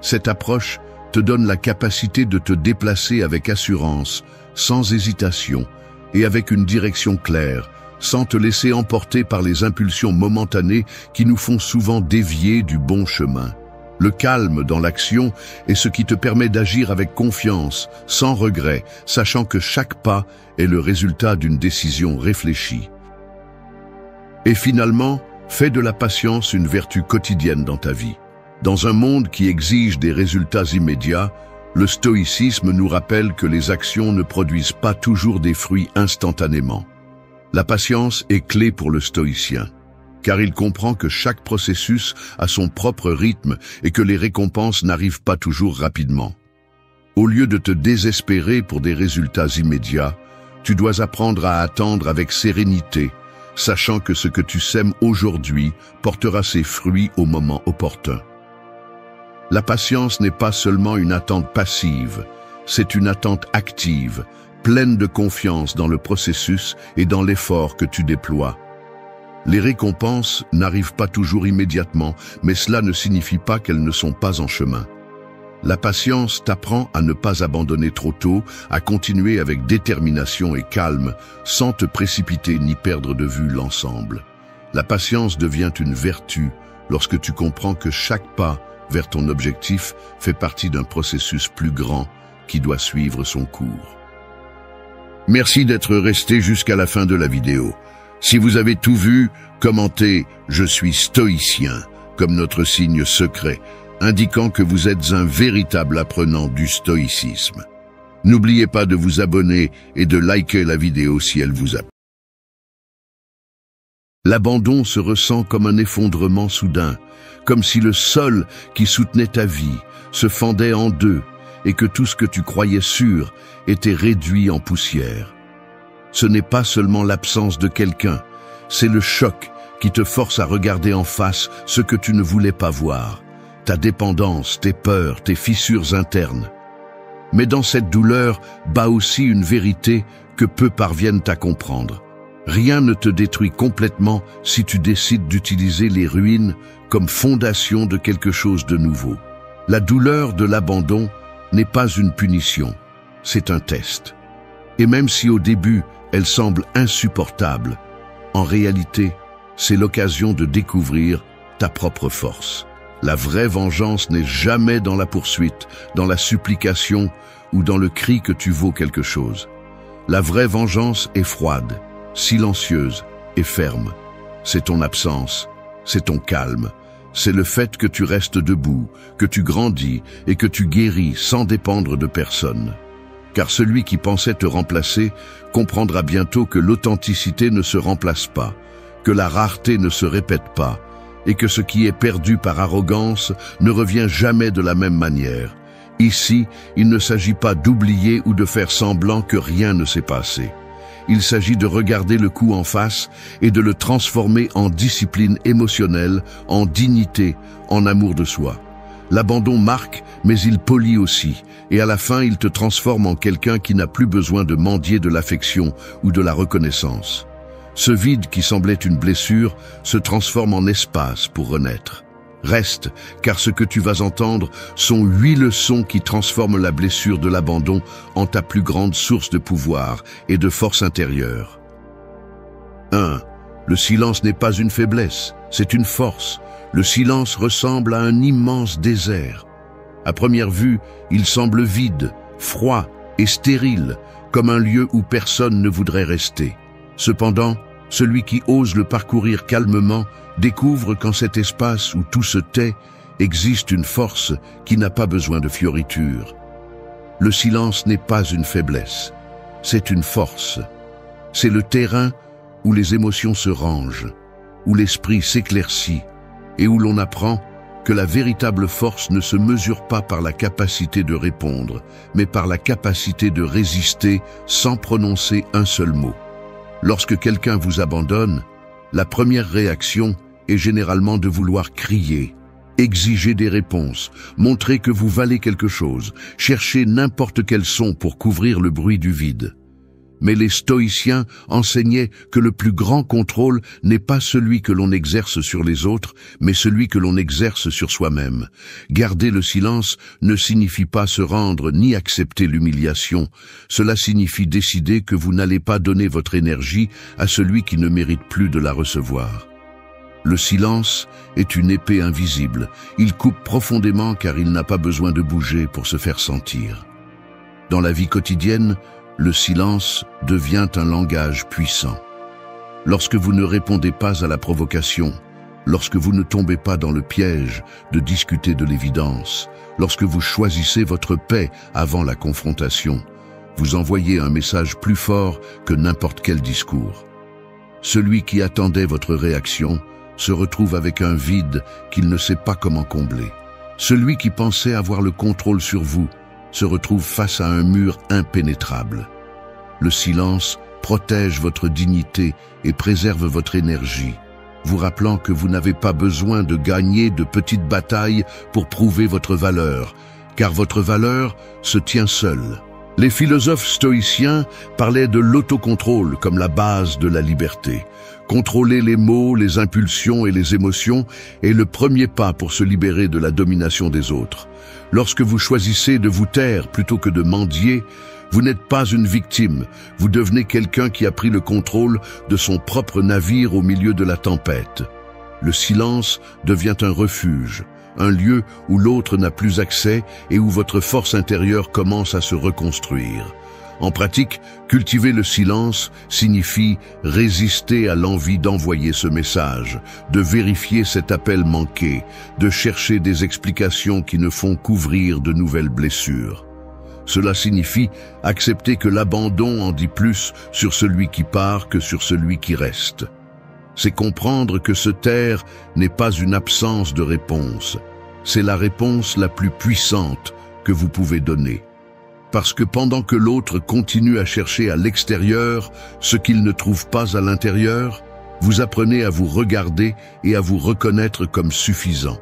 A: Cette approche te donne la capacité de te déplacer avec assurance, sans hésitation, et avec une direction claire, sans te laisser emporter par les impulsions momentanées qui nous font souvent dévier du bon chemin. Le calme dans l'action est ce qui te permet d'agir avec confiance, sans regret, sachant que chaque pas est le résultat d'une décision réfléchie. Et finalement, fais de la patience une vertu quotidienne dans ta vie. Dans un monde qui exige des résultats immédiats, le stoïcisme nous rappelle que les actions ne produisent pas toujours des fruits instantanément. La patience est clé pour le stoïcien, car il comprend que chaque processus a son propre rythme et que les récompenses n'arrivent pas toujours rapidement. Au lieu de te désespérer pour des résultats immédiats, tu dois apprendre à attendre avec sérénité, sachant que ce que tu sèmes aujourd'hui portera ses fruits au moment opportun. La patience n'est pas seulement une attente passive, c'est une attente active, pleine de confiance dans le processus et dans l'effort que tu déploies. Les récompenses n'arrivent pas toujours immédiatement, mais cela ne signifie pas qu'elles ne sont pas en chemin. La patience t'apprend à ne pas abandonner trop tôt, à continuer avec détermination et calme, sans te précipiter ni perdre de vue l'ensemble. La patience devient une vertu lorsque tu comprends que chaque pas vers ton objectif fait partie d'un processus plus grand qui doit suivre son cours. Merci d'être resté jusqu'à la fin de la vidéo. Si vous avez tout vu, commentez « Je suis stoïcien » comme notre signe secret, indiquant que vous êtes un véritable apprenant du stoïcisme. N'oubliez pas de vous abonner et de liker la vidéo si elle vous a plu. L'abandon se ressent comme un effondrement soudain, comme si le sol qui soutenait ta vie se fendait en deux et que tout ce que tu croyais sûr était réduit en poussière. Ce n'est pas seulement l'absence de quelqu'un, c'est le choc qui te force à regarder en face ce que tu ne voulais pas voir, ta dépendance, tes peurs, tes fissures internes. Mais dans cette douleur bat aussi une vérité que peu parviennent à comprendre. Rien ne te détruit complètement si tu décides d'utiliser les ruines comme fondation de quelque chose de nouveau. La douleur de l'abandon n'est pas une punition, c'est un test. Et même si au début, elle semble insupportable, en réalité, c'est l'occasion de découvrir ta propre force. La vraie vengeance n'est jamais dans la poursuite, dans la supplication ou dans le cri que tu vaux quelque chose. La vraie vengeance est froide, silencieuse et ferme. C'est ton absence, c'est ton calme, c'est le fait que tu restes debout, que tu grandis et que tu guéris sans dépendre de personne. Car celui qui pensait te remplacer comprendra bientôt que l'authenticité ne se remplace pas, que la rareté ne se répète pas, et que ce qui est perdu par arrogance ne revient jamais de la même manière. Ici, il ne s'agit pas d'oublier ou de faire semblant que rien ne s'est passé. Il s'agit de regarder le coup en face et de le transformer en discipline émotionnelle, en dignité, en amour de soi. L'abandon marque, mais il polit aussi, et à la fin il te transforme en quelqu'un qui n'a plus besoin de mendier de l'affection ou de la reconnaissance. Ce vide qui semblait une blessure se transforme en espace pour renaître. Reste, car ce que tu vas entendre sont 8 leçons qui transforment la blessure de l'abandon en ta plus grande source de pouvoir et de force intérieure. 1. Le silence n'est pas une faiblesse, c'est une force. Le silence ressemble à un immense désert. À première vue, il semble vide, froid et stérile, comme un lieu où personne ne voudrait rester. Cependant, celui qui ose le parcourir calmement découvre qu'en cet espace où tout se tait, existe une force qui n'a pas besoin de fioritures. Le silence n'est pas une faiblesse, c'est une force. C'est le terrain où les émotions se rangent, où l'esprit s'éclaircit et où l'on apprend que la véritable force ne se mesure pas par la capacité de répondre, mais par la capacité de résister sans prononcer un seul mot. Lorsque quelqu'un vous abandonne, la première réaction est généralement de vouloir crier, exiger des réponses, montrer que vous valez quelque chose, chercher n'importe quel son pour couvrir le bruit du vide. Mais les stoïciens enseignaient que le plus grand contrôle n'est pas celui que l'on exerce sur les autres, mais celui que l'on exerce sur soi-même. Garder le silence ne signifie pas se rendre ni accepter l'humiliation. Cela signifie décider que vous n'allez pas donner votre énergie à celui qui ne mérite plus de la recevoir. Le silence est une épée invisible. Il coupe profondément car il n'a pas besoin de bouger pour se faire sentir. Dans la vie quotidienne, le silence devient un langage puissant. Lorsque vous ne répondez pas à la provocation, lorsque vous ne tombez pas dans le piège de discuter de l'évidence, lorsque vous choisissez votre paix avant la confrontation, vous envoyez un message plus fort que n'importe quel discours. Celui qui attendait votre réaction se retrouve avec un vide qu'il ne sait pas comment combler. Celui qui pensait avoir le contrôle sur vous se retrouve face à un mur impénétrable. Le silence protège votre dignité et préserve votre énergie, vous rappelant que vous n'avez pas besoin de gagner de petites batailles pour prouver votre valeur, car votre valeur se tient seule. Les philosophes stoïciens parlaient de l'autocontrôle comme la base de la liberté. Contrôler les mots, les impulsions et les émotions est le premier pas pour se libérer de la domination des autres. Lorsque vous choisissez de vous taire plutôt que de mendier, vous n'êtes pas une victime, vous devenez quelqu'un qui a pris le contrôle de son propre navire au milieu de la tempête. Le silence devient un refuge, un lieu où l'autre n'a plus accès et où votre force intérieure commence à se reconstruire. En pratique, cultiver le silence signifie résister à l'envie d'envoyer ce message, de vérifier cet appel manqué, de chercher des explications qui ne font qu'ouvrir de nouvelles blessures. Cela signifie accepter que l'abandon en dit plus sur celui qui part que sur celui qui reste. C'est comprendre que se taire n'est pas une absence de réponse, c'est la réponse la plus puissante que vous pouvez donner. Parce que pendant que l'autre continue à chercher à l'extérieur ce qu'il ne trouve pas à l'intérieur, vous apprenez à vous regarder et à vous reconnaître comme suffisant.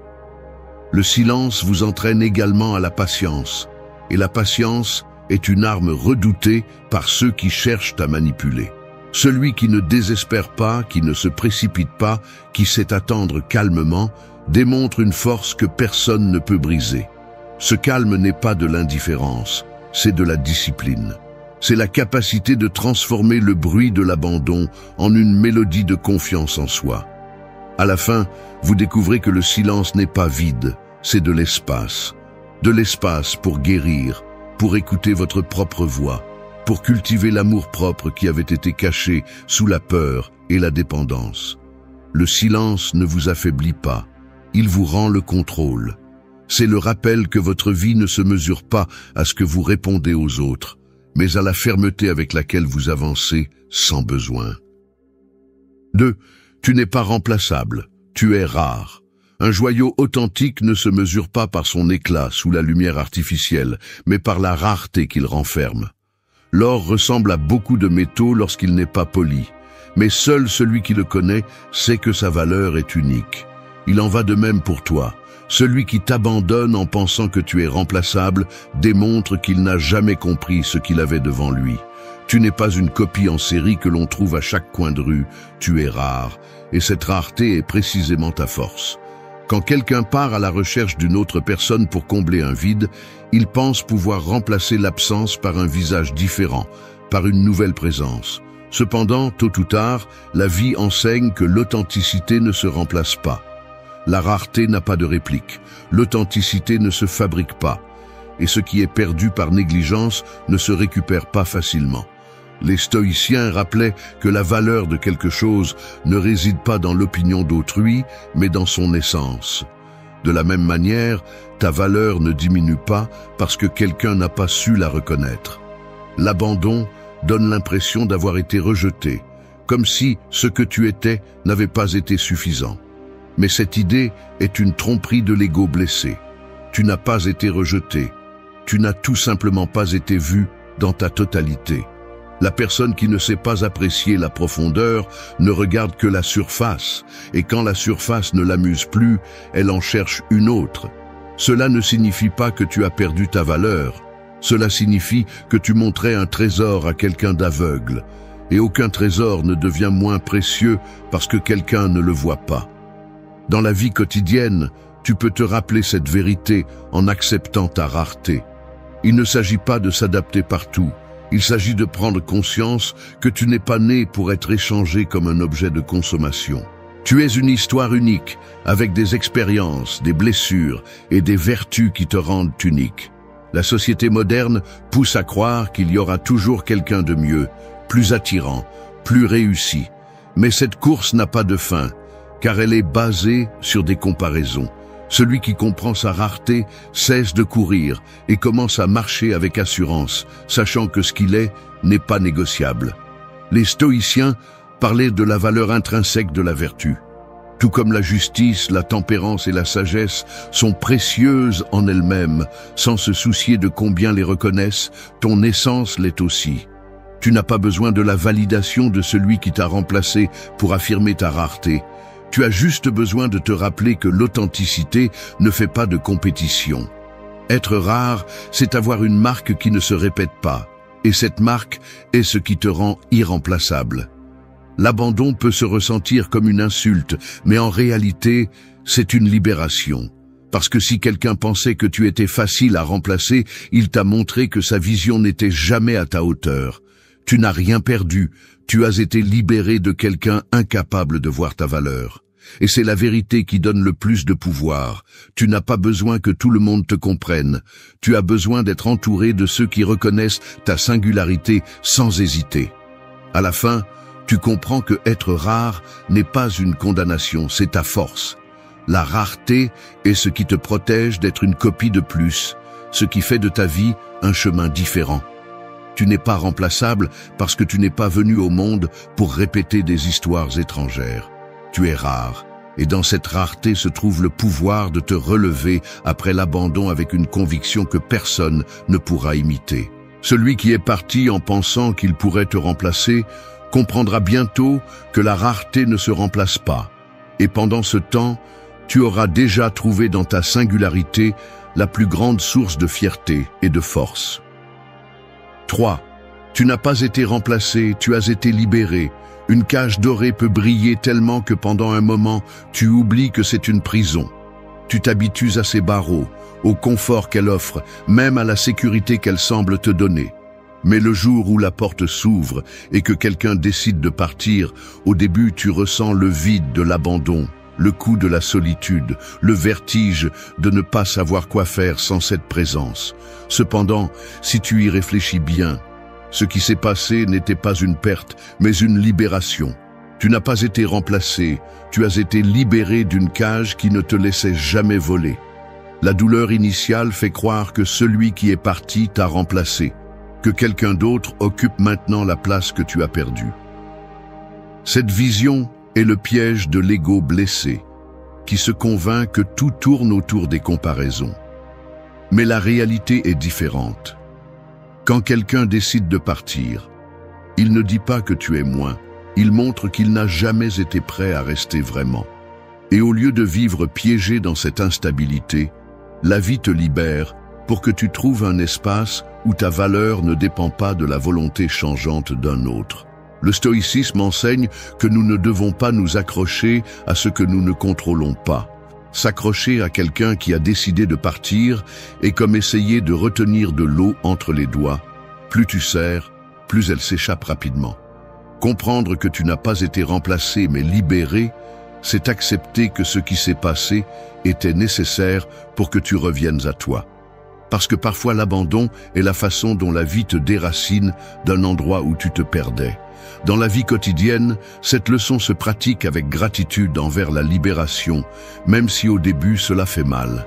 A: Le silence vous entraîne également à la patience, et la patience est une arme redoutée par ceux qui cherchent à manipuler. Celui qui ne désespère pas, qui ne se précipite pas, qui sait attendre calmement, démontre une force que personne ne peut briser. Ce calme n'est pas de l'indifférence, c'est de la discipline. C'est la capacité de transformer le bruit de l'abandon en une mélodie de confiance en soi. À la fin, vous découvrez que le silence n'est pas vide, c'est de l'espace. De l'espace pour guérir, pour écouter votre propre voix, pour cultiver l'amour-propre qui avait été caché sous la peur et la dépendance. Le silence ne vous affaiblit pas, il vous rend le contrôle. C'est le rappel que votre vie ne se mesure pas à ce que vous répondez aux autres, mais à la fermeté avec laquelle vous avancez sans besoin. 2. Tu n'es pas remplaçable, tu es rare. Un joyau authentique ne se mesure pas par son éclat sous la lumière artificielle, mais par la rareté qu'il renferme. L'or ressemble à beaucoup de métaux lorsqu'il n'est pas poli, mais seul celui qui le connaît sait que sa valeur est unique. Il en va de même pour toi. Celui qui t'abandonne en pensant que tu es remplaçable démontre qu'il n'a jamais compris ce qu'il avait devant lui. Tu n'es pas une copie en série que l'on trouve à chaque coin de rue, tu es rare, et cette rareté est précisément ta force. Quand quelqu'un part à la recherche d'une autre personne pour combler un vide, il pense pouvoir remplacer l'absence par un visage différent, par une nouvelle présence. Cependant, tôt ou tard, la vie enseigne que l'authenticité ne se remplace pas. La rareté n'a pas de réplique, l'authenticité ne se fabrique pas, et ce qui est perdu par négligence ne se récupère pas facilement. Les stoïciens rappelaient que la valeur de quelque chose ne réside pas dans l'opinion d'autrui, mais dans son essence. De la même manière, ta valeur ne diminue pas parce que quelqu'un n'a pas su la reconnaître. L'abandon donne l'impression d'avoir été rejeté, comme si ce que tu étais n'avait pas été suffisant. Mais cette idée est une tromperie de l'ego blessé. Tu n'as pas été rejeté. Tu n'as tout simplement pas été vu dans ta totalité. La personne qui ne sait pas apprécier la profondeur ne regarde que la surface, et quand la surface ne l'amuse plus, elle en cherche une autre. Cela ne signifie pas que tu as perdu ta valeur. Cela signifie que tu montrais un trésor à quelqu'un d'aveugle. Et aucun trésor ne devient moins précieux parce que quelqu'un ne le voit pas. Dans la vie quotidienne, tu peux te rappeler cette vérité en acceptant ta rareté. Il ne s'agit pas de s'adapter partout. Il s'agit de prendre conscience que tu n'es pas né pour être échangé comme un objet de consommation. Tu es une histoire unique, avec des expériences, des blessures et des vertus qui te rendent unique. La société moderne pousse à croire qu'il y aura toujours quelqu'un de mieux, plus attirant, plus réussi. Mais cette course n'a pas de fin, car elle est basée sur des comparaisons. Celui qui comprend sa rareté cesse de courir et commence à marcher avec assurance, sachant que ce qu'il est n'est pas négociable. Les stoïciens parlaient de la valeur intrinsèque de la vertu. Tout comme la justice, la tempérance et la sagesse sont précieuses en elles-mêmes, sans se soucier de combien les reconnaissent, ton essence l'est aussi. Tu n'as pas besoin de la validation de celui qui t'a remplacé pour affirmer ta rareté. Tu as juste besoin de te rappeler que l'authenticité ne fait pas de compétition. Être rare, c'est avoir une marque qui ne se répète pas, et cette marque est ce qui te rend irremplaçable. L'abandon peut se ressentir comme une insulte, mais en réalité, c'est une libération. Parce que si quelqu'un pensait que tu étais facile à remplacer, il t'a montré que sa vision n'était jamais à ta hauteur. Tu n'as rien perdu, tu as été libéré de quelqu'un incapable de voir ta valeur. Et c'est la vérité qui donne le plus de pouvoir. Tu n'as pas besoin que tout le monde te comprenne. Tu as besoin d'être entouré de ceux qui reconnaissent ta singularité sans hésiter. À la fin, tu comprends que être rare n'est pas une condamnation, c'est ta force. La rareté est ce qui te protège d'être une copie de plus, ce qui fait de ta vie un chemin différent. Tu n'es pas remplaçable parce que tu n'es pas venu au monde pour répéter des histoires étrangères. Tu es rare, et dans cette rareté se trouve le pouvoir de te relever après l'abandon avec une conviction que personne ne pourra imiter. Celui qui est parti en pensant qu'il pourrait te remplacer comprendra bientôt que la rareté ne se remplace pas. Et pendant ce temps, tu auras déjà trouvé dans ta singularité la plus grande source de fierté et de force. 3. Tu n'as pas été remplacé, tu as été libéré. Une cage dorée peut briller tellement que pendant un moment, tu oublies que c'est une prison. Tu t'habitues à ses barreaux, au confort qu'elle offre, même à la sécurité qu'elle semble te donner. Mais le jour où la porte s'ouvre et que quelqu'un décide de partir, au début tu ressens le vide de l'abandon, le coup de la solitude, le vertige de ne pas savoir quoi faire sans cette présence. Cependant, si tu y réfléchis bien, ce qui s'est passé n'était pas une perte, mais une libération. Tu n'as pas été remplacé, tu as été libéré d'une cage qui ne te laissait jamais voler. La douleur initiale fait croire que celui qui est parti t'a remplacé, que quelqu'un d'autre occupe maintenant la place que tu as perdue. Cette vision est le piège de l'ego blessé, qui se convainc que tout tourne autour des comparaisons. Mais la réalité est différente. Quand quelqu'un décide de partir, il ne dit pas que tu es moins, il montre qu'il n'a jamais été prêt à rester vraiment. Et au lieu de vivre piégé dans cette instabilité, la vie te libère pour que tu trouves un espace où ta valeur ne dépend pas de la volonté changeante d'un autre. Le stoïcisme enseigne que nous ne devons pas nous accrocher à ce que nous ne contrôlons pas. S'accrocher à quelqu'un qui a décidé de partir est comme essayer de retenir de l'eau entre les doigts. Plus tu serres, plus elle s'échappe rapidement. Comprendre que tu n'as pas été remplacé mais libéré, c'est accepter que ce qui s'est passé était nécessaire pour que tu reviennes à toi. Parce que parfois l'abandon est la façon dont la vie te déracine d'un endroit où tu te perdais. Dans la vie quotidienne, cette leçon se pratique avec gratitude envers la libération, même si au début cela fait mal.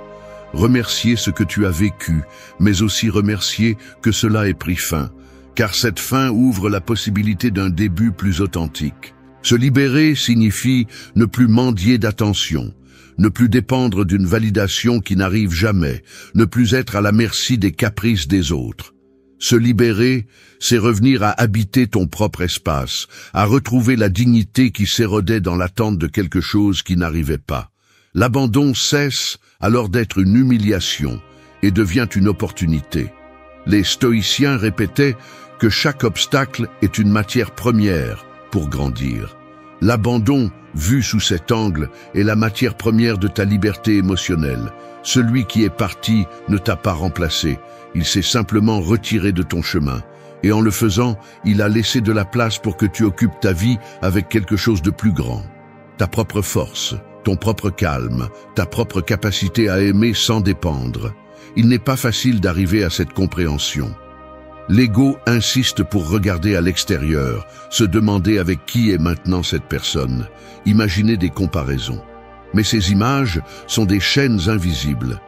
A: Remercier ce que tu as vécu, mais aussi remercier que cela ait pris fin, car cette fin ouvre la possibilité d'un début plus authentique. Se libérer signifie ne plus mendier d'attention, ne plus dépendre d'une validation qui n'arrive jamais, ne plus être à la merci des caprices des autres. Se libérer, c'est revenir à habiter ton propre espace, à retrouver la dignité qui s'érodait dans l'attente de quelque chose qui n'arrivait pas. L'abandon cesse alors d'être une humiliation et devient une opportunité. Les stoïciens répétaient que chaque obstacle est une matière première pour grandir. L'abandon, vu sous cet angle, est la matière première de ta liberté émotionnelle. Celui qui est parti ne t'a pas remplacé, il s'est simplement retiré de ton chemin. Et en le faisant, il a laissé de la place pour que tu occupes ta vie avec quelque chose de plus grand. Ta propre force, ton propre calme, ta propre capacité à aimer sans dépendre. Il n'est pas facile d'arriver à cette compréhension. L'ego insiste pour regarder à l'extérieur, se demander avec qui est maintenant cette personne, imaginer des comparaisons. Mais ces images sont des chaînes invisibles.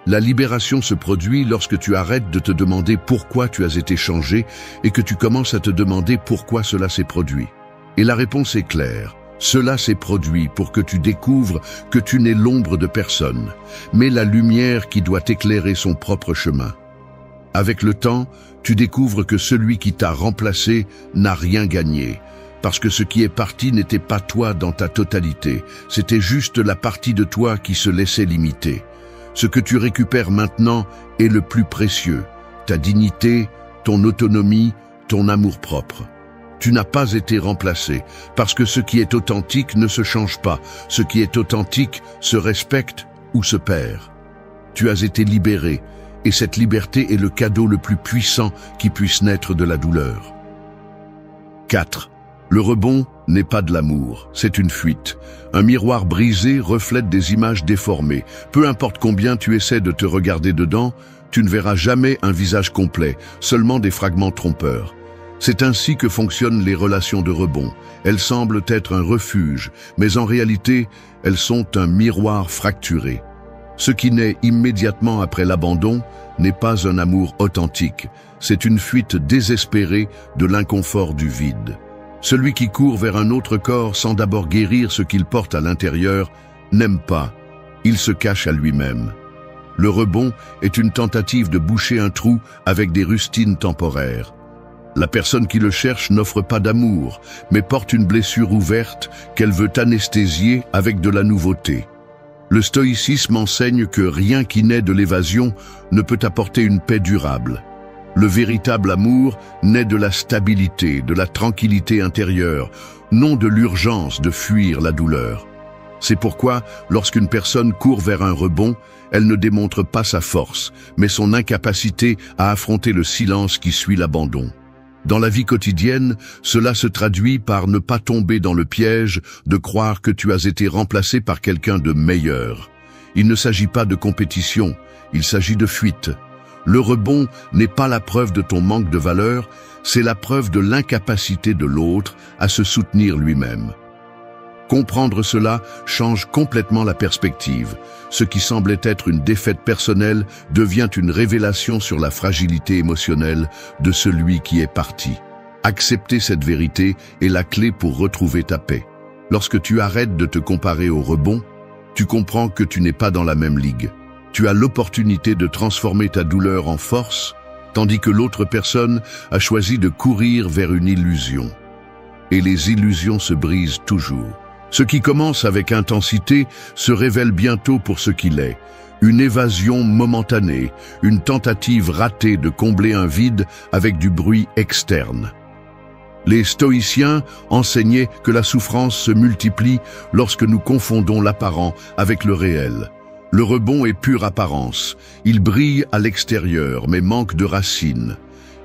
A: La libération se produit lorsque tu arrêtes de te demander pourquoi tu as été changé et que tu commences à te demander pourquoi cela s'est produit. Et la réponse est claire. Cela s'est produit pour que tu découvres que tu n'es l'ombre de personne, mais la lumière qui doit éclairer son propre chemin. Avec le temps, tu découvres que celui qui t'a remplacé n'a rien gagné, parce que ce qui est parti n'était pas toi dans ta totalité, c'était juste la partie de toi qui se laissait limiter. Ce que tu récupères maintenant est le plus précieux, ta dignité, ton autonomie, ton amour-propre. Tu n'as pas été remplacé, parce que ce qui est authentique ne se change pas, ce qui est authentique se respecte ou se perd. Tu as été libéré, et cette liberté est le cadeau le plus puissant qui puisse naître de la douleur. 4. Le rebond n'est pas de l'amour, c'est une fuite. Un miroir brisé reflète des images déformées. Peu importe combien tu essaies de te regarder dedans, tu ne verras jamais un visage complet, seulement des fragments trompeurs. C'est ainsi que fonctionnent les relations de rebond. Elles semblent être un refuge, mais en réalité, elles sont un miroir fracturé. Ce qui naît immédiatement après l'abandon n'est pas un amour authentique, c'est une fuite désespérée de l'inconfort du vide. Celui qui court vers un autre corps sans d'abord guérir ce qu'il porte à l'intérieur n'aime pas, il se cache à lui-même. Le rebond est une tentative de boucher un trou avec des rustines temporaires. La personne qui le cherche n'offre pas d'amour, mais porte une blessure ouverte qu'elle veut anesthésier avec de la nouveauté. Le stoïcisme enseigne que rien qui naît de l'évasion ne peut apporter une paix durable. Le véritable amour naît de la stabilité, de la tranquillité intérieure, non de l'urgence de fuir la douleur. C'est pourquoi, lorsqu'une personne court vers un rebond, elle ne démontre pas sa force, mais son incapacité à affronter le silence qui suit l'abandon. Dans la vie quotidienne, cela se traduit par ne pas tomber dans le piège de croire que tu as été remplacé par quelqu'un de meilleur. Il ne s'agit pas de compétition, il s'agit de fuite. Le rebond n'est pas la preuve de ton manque de valeur, c'est la preuve de l'incapacité de l'autre à se soutenir lui-même. Comprendre cela change complètement la perspective. Ce qui semblait être une défaite personnelle devient une révélation sur la fragilité émotionnelle de celui qui est parti. Accepter cette vérité est la clé pour retrouver ta paix. Lorsque tu arrêtes de te comparer au rebond, tu comprends que tu n'es pas dans la même ligue. Tu as l'opportunité de transformer ta douleur en force, tandis que l'autre personne a choisi de courir vers une illusion. Et les illusions se brisent toujours. Ce qui commence avec intensité se révèle bientôt pour ce qu'il est. Une évasion momentanée, une tentative ratée de combler un vide avec du bruit externe. Les stoïciens enseignaient que la souffrance se multiplie lorsque nous confondons l'apparent avec le réel. Le rebond est pure apparence. Il brille à l'extérieur, mais manque de racines.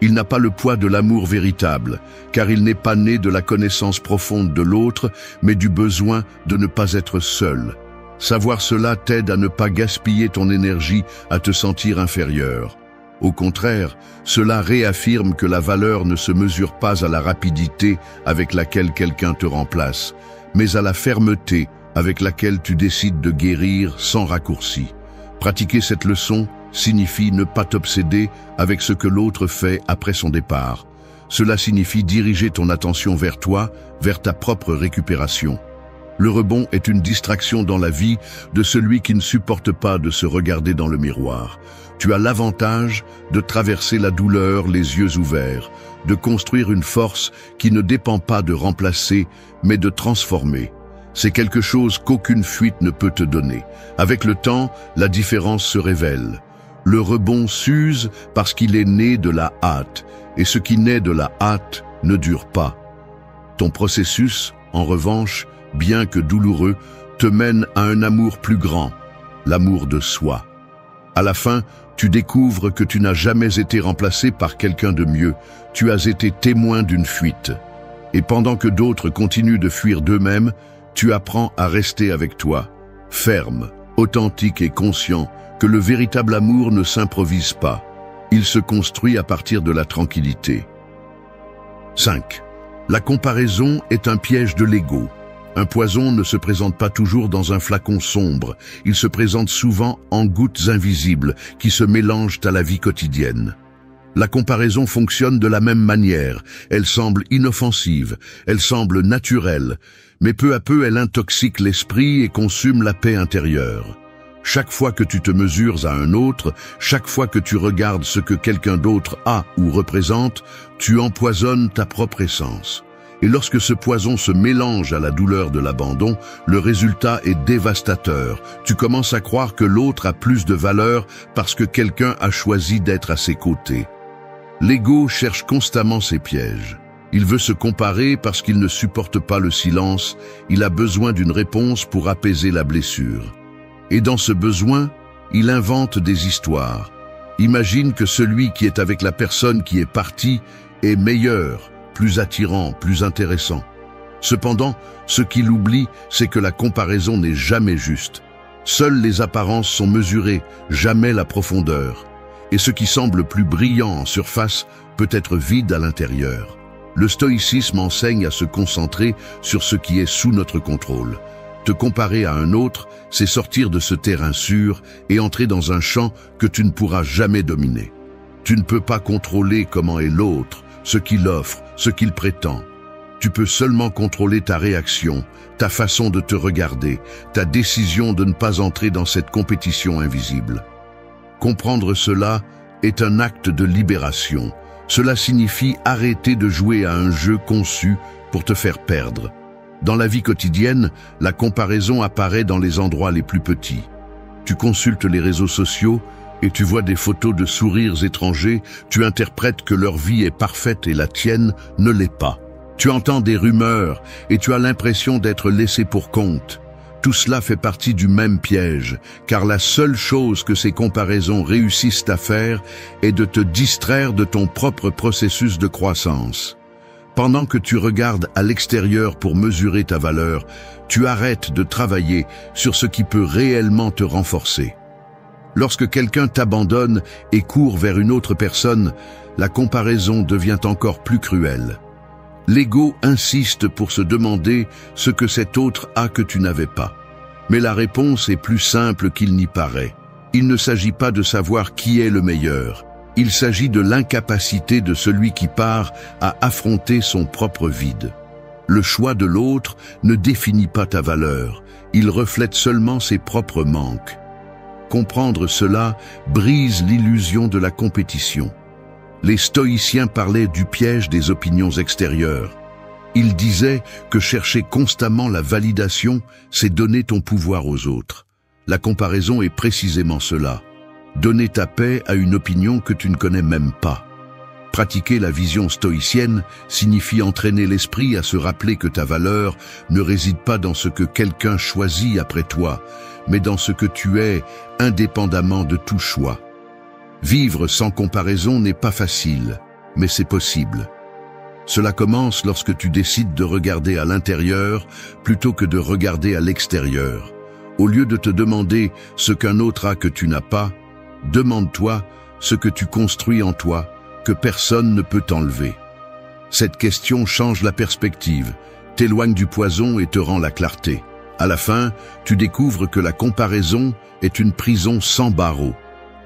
A: Il n'a pas le poids de l'amour véritable, car il n'est pas né de la connaissance profonde de l'autre, mais du besoin de ne pas être seul. Savoir cela t'aide à ne pas gaspiller ton énergie à te sentir inférieur. Au contraire, cela réaffirme que la valeur ne se mesure pas à la rapidité avec laquelle quelqu'un te remplace, mais à la fermeté avec laquelle tu décides de guérir sans raccourci. Pratiquer cette leçon signifie ne pas t'obséder avec ce que l'autre fait après son départ. Cela signifie diriger ton attention vers toi, vers ta propre récupération. Le rebond est une distraction dans la vie de celui qui ne supporte pas de se regarder dans le miroir. Tu as l'avantage de traverser la douleur les yeux ouverts, de construire une force qui ne dépend pas de remplacer, mais de transformer. C'est quelque chose qu'aucune fuite ne peut te donner. Avec le temps, la différence se révèle. Le rebond s'use parce qu'il est né de la hâte, et ce qui naît de la hâte ne dure pas. Ton processus, en revanche, bien que douloureux, te mène à un amour plus grand, l'amour de soi. À la fin, tu découvres que tu n'as jamais été remplacé par quelqu'un de mieux, tu as été témoin d'une fuite. Et pendant que d'autres continuent de fuir d'eux-mêmes, tu apprends à rester avec toi, ferme, authentique et conscient que le véritable amour ne s'improvise pas. Il se construit à partir de la tranquillité. 5. La comparaison est un piège de l'ego. Un poison ne se présente pas toujours dans un flacon sombre, il se présente souvent en gouttes invisibles qui se mélangent à la vie quotidienne. La comparaison fonctionne de la même manière, elle semble inoffensive, elle semble naturelle, mais peu à peu elle intoxique l'esprit et consume la paix intérieure. Chaque fois que tu te mesures à un autre, chaque fois que tu regardes ce que quelqu'un d'autre a ou représente, tu empoisonnes ta propre essence. Et lorsque ce poison se mélange à la douleur de l'abandon, le résultat est dévastateur. Tu commences à croire que l'autre a plus de valeur parce que quelqu'un a choisi d'être à ses côtés. L'ego cherche constamment ses pièges. Il veut se comparer parce qu'il ne supporte pas le silence, il a besoin d'une réponse pour apaiser la blessure. Et dans ce besoin, il invente des histoires. Imagine que celui qui est avec la personne qui est partie est meilleur, plus attirant, plus intéressant. Cependant, ce qu'il oublie, c'est que la comparaison n'est jamais juste. Seules les apparences sont mesurées, jamais la profondeur. Et ce qui semble plus brillant en surface peut être vide à l'intérieur. Le stoïcisme enseigne à se concentrer sur ce qui est sous notre contrôle. Te comparer à un autre, c'est sortir de ce terrain sûr et entrer dans un champ que tu ne pourras jamais dominer. Tu ne peux pas contrôler comment est l'autre, ce qu'il offre, ce qu'il prétend. Tu peux seulement contrôler ta réaction, ta façon de te regarder, ta décision de ne pas entrer dans cette compétition invisible. Comprendre cela est un acte de libération. Cela signifie arrêter de jouer à un jeu conçu pour te faire perdre. Dans la vie quotidienne, la comparaison apparaît dans les endroits les plus petits. Tu consultes les réseaux sociaux, et tu vois des photos de sourires étrangers, tu interprètes que leur vie est parfaite et la tienne ne l'est pas. Tu entends des rumeurs et tu as l'impression d'être laissé pour compte. Tout cela fait partie du même piège, car la seule chose que ces comparaisons réussissent à faire est de te distraire de ton propre processus de croissance. Pendant que tu regardes à l'extérieur pour mesurer ta valeur, tu arrêtes de travailler sur ce qui peut réellement te renforcer. Lorsque quelqu'un t'abandonne et court vers une autre personne, la comparaison devient encore plus cruelle. L'ego insiste pour se demander ce que cet autre a que tu n'avais pas. Mais la réponse est plus simple qu'il n'y paraît. Il ne s'agit pas de savoir qui est le meilleur. Il s'agit de l'incapacité de celui qui part à affronter son propre vide. Le choix de l'autre ne définit pas ta valeur, il reflète seulement ses propres manques. Comprendre cela brise l'illusion de la compétition. Les stoïciens parlaient du piège des opinions extérieures. Ils disaient que chercher constamment la validation, c'est donner ton pouvoir aux autres. La comparaison est précisément cela. Donner ta paix à une opinion que tu ne connais même pas. Pratiquer la vision stoïcienne signifie entraîner l'esprit à se rappeler que ta valeur ne réside pas dans ce que quelqu'un choisit après toi, mais dans ce que tu es, indépendamment de tout choix. Vivre sans comparaison n'est pas facile, mais c'est possible. Cela commence lorsque tu décides de regarder à l'intérieur plutôt que de regarder à l'extérieur. Au lieu de te demander ce qu'un autre a que tu n'as pas, demande-toi ce que tu construis en toi, que personne ne peut t'enlever. Cette question change la perspective, t'éloigne du poison et te rend la clarté. À la fin, tu découvres que la comparaison est une prison sans barreaux.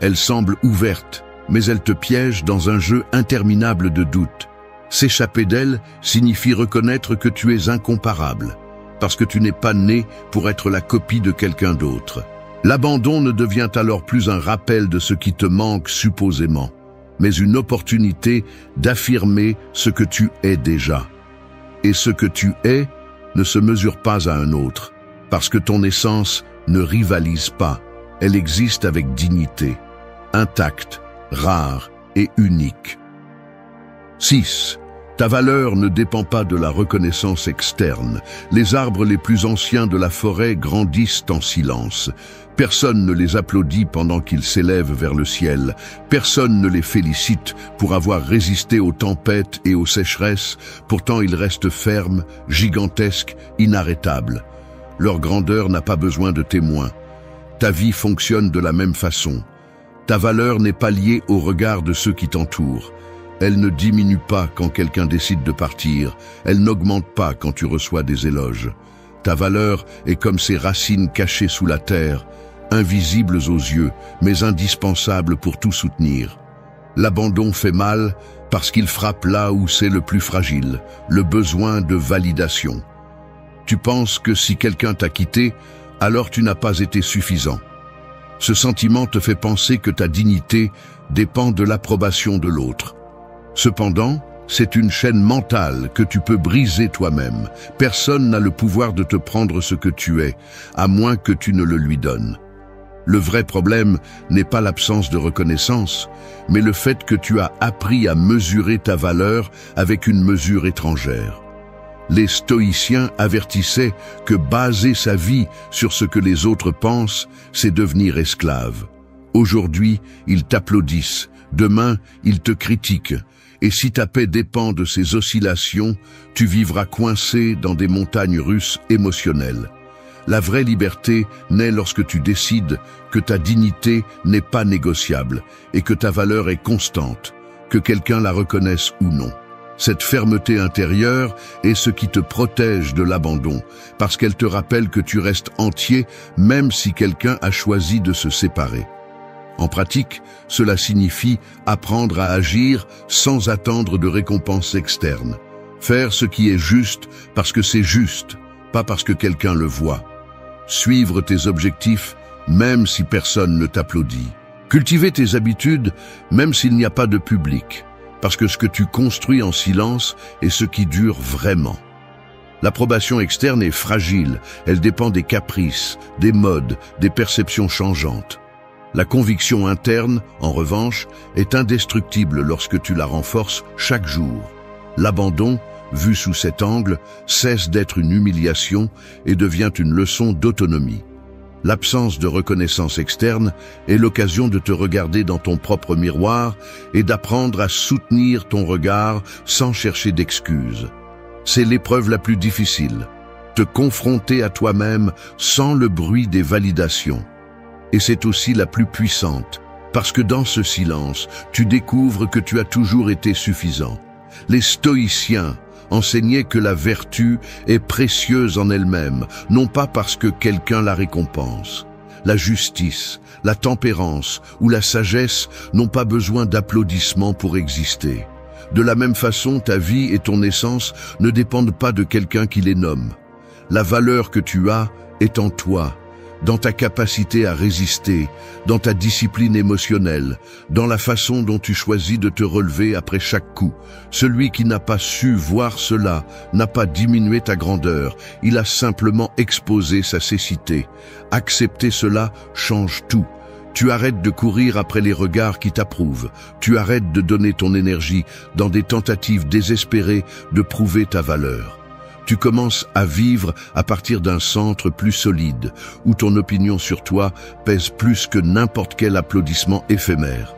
A: Elle semble ouverte, mais elle te piège dans un jeu interminable de doutes. S'échapper d'elle signifie reconnaître que tu es incomparable, parce que tu n'es pas né pour être la copie de quelqu'un d'autre. L'abandon ne devient alors plus un rappel de ce qui te manque supposément, mais une opportunité d'affirmer ce que tu es déjà. Et ce que tu es ne se mesure pas à un autre, parce que ton essence ne rivalise pas, elle existe avec dignité, intacte, rare et unique. 6. Ta valeur ne dépend pas de la reconnaissance externe. Les arbres les plus anciens de la forêt grandissent en silence. Personne ne les applaudit pendant qu'ils s'élèvent vers le ciel. Personne ne les félicite pour avoir résisté aux tempêtes et aux sécheresses. Pourtant ils restent fermes, gigantesques, inarrêtables. Leur grandeur n'a pas besoin de témoins. Ta vie fonctionne de la même façon. Ta valeur n'est pas liée au regard de ceux qui t'entourent. Elle ne diminue pas quand quelqu'un décide de partir. Elle n'augmente pas quand tu reçois des éloges. Ta valeur est comme ces racines cachées sous la terre, invisibles aux yeux, mais indispensables pour tout soutenir. L'abandon fait mal parce qu'il frappe là où c'est le plus fragile, le besoin de validation. Tu penses que si quelqu'un t'a quitté, alors tu n'as pas été suffisant. Ce sentiment te fait penser que ta dignité dépend de l'approbation de l'autre. Cependant, c'est une chaîne mentale que tu peux briser toi-même. Personne n'a le pouvoir de te prendre ce que tu es, à moins que tu ne le lui donnes. Le vrai problème n'est pas l'absence de reconnaissance, mais le fait que tu as appris à mesurer ta valeur avec une mesure étrangère. Les stoïciens avertissaient que baser sa vie sur ce que les autres pensent, c'est devenir esclave. Aujourd'hui, ils t'applaudissent, demain, ils te critiquent. Et si ta paix dépend de ces oscillations, tu vivras coincé dans des montagnes russes émotionnelles. La vraie liberté naît lorsque tu décides que ta dignité n'est pas négociable et que ta valeur est constante, que quelqu'un la reconnaisse ou non. Cette fermeté intérieure est ce qui te protège de l'abandon, parce qu'elle te rappelle que tu restes entier même si quelqu'un a choisi de se séparer. En pratique, cela signifie apprendre à agir sans attendre de récompense externe. Faire ce qui est juste parce que c'est juste, pas parce que quelqu'un le voit. Suivre tes objectifs même si personne ne t'applaudit. Cultiver tes habitudes même s'il n'y a pas de public, parce que ce que tu construis en silence est ce qui dure vraiment. L'approbation externe est fragile, elle dépend des caprices, des modes, des perceptions changeantes. La conviction interne, en revanche, est indestructible lorsque tu la renforces chaque jour. L'abandon, vu sous cet angle, cesse d'être une humiliation et devient une leçon d'autonomie. L'absence de reconnaissance externe est l'occasion de te regarder dans ton propre miroir et d'apprendre à soutenir ton regard sans chercher d'excuses. C'est l'épreuve la plus difficile, te confronter à toi-même sans le bruit des validations. Et c'est aussi la plus puissante, parce que dans ce silence, tu découvres que tu as toujours été suffisant. Les stoïciens enseignaient que la vertu est précieuse en elle-même, non pas parce que quelqu'un la récompense. La justice, la tempérance ou la sagesse n'ont pas besoin d'applaudissements pour exister. De la même façon, ta vie et ton essence ne dépendent pas de quelqu'un qui les nomme. La valeur que tu as est en toi, dans ta capacité à résister, dans ta discipline émotionnelle, dans la façon dont tu choisis de te relever après chaque coup. Celui qui n'a pas su voir cela n'a pas diminué ta grandeur, il a simplement exposé sa cécité. Accepter cela change tout. Tu arrêtes de courir après les regards qui t'approuvent. Tu arrêtes de donner ton énergie dans des tentatives désespérées de prouver ta valeur. Tu commences à vivre à partir d'un centre plus solide, où ton opinion sur toi pèse plus que n'importe quel applaudissement éphémère.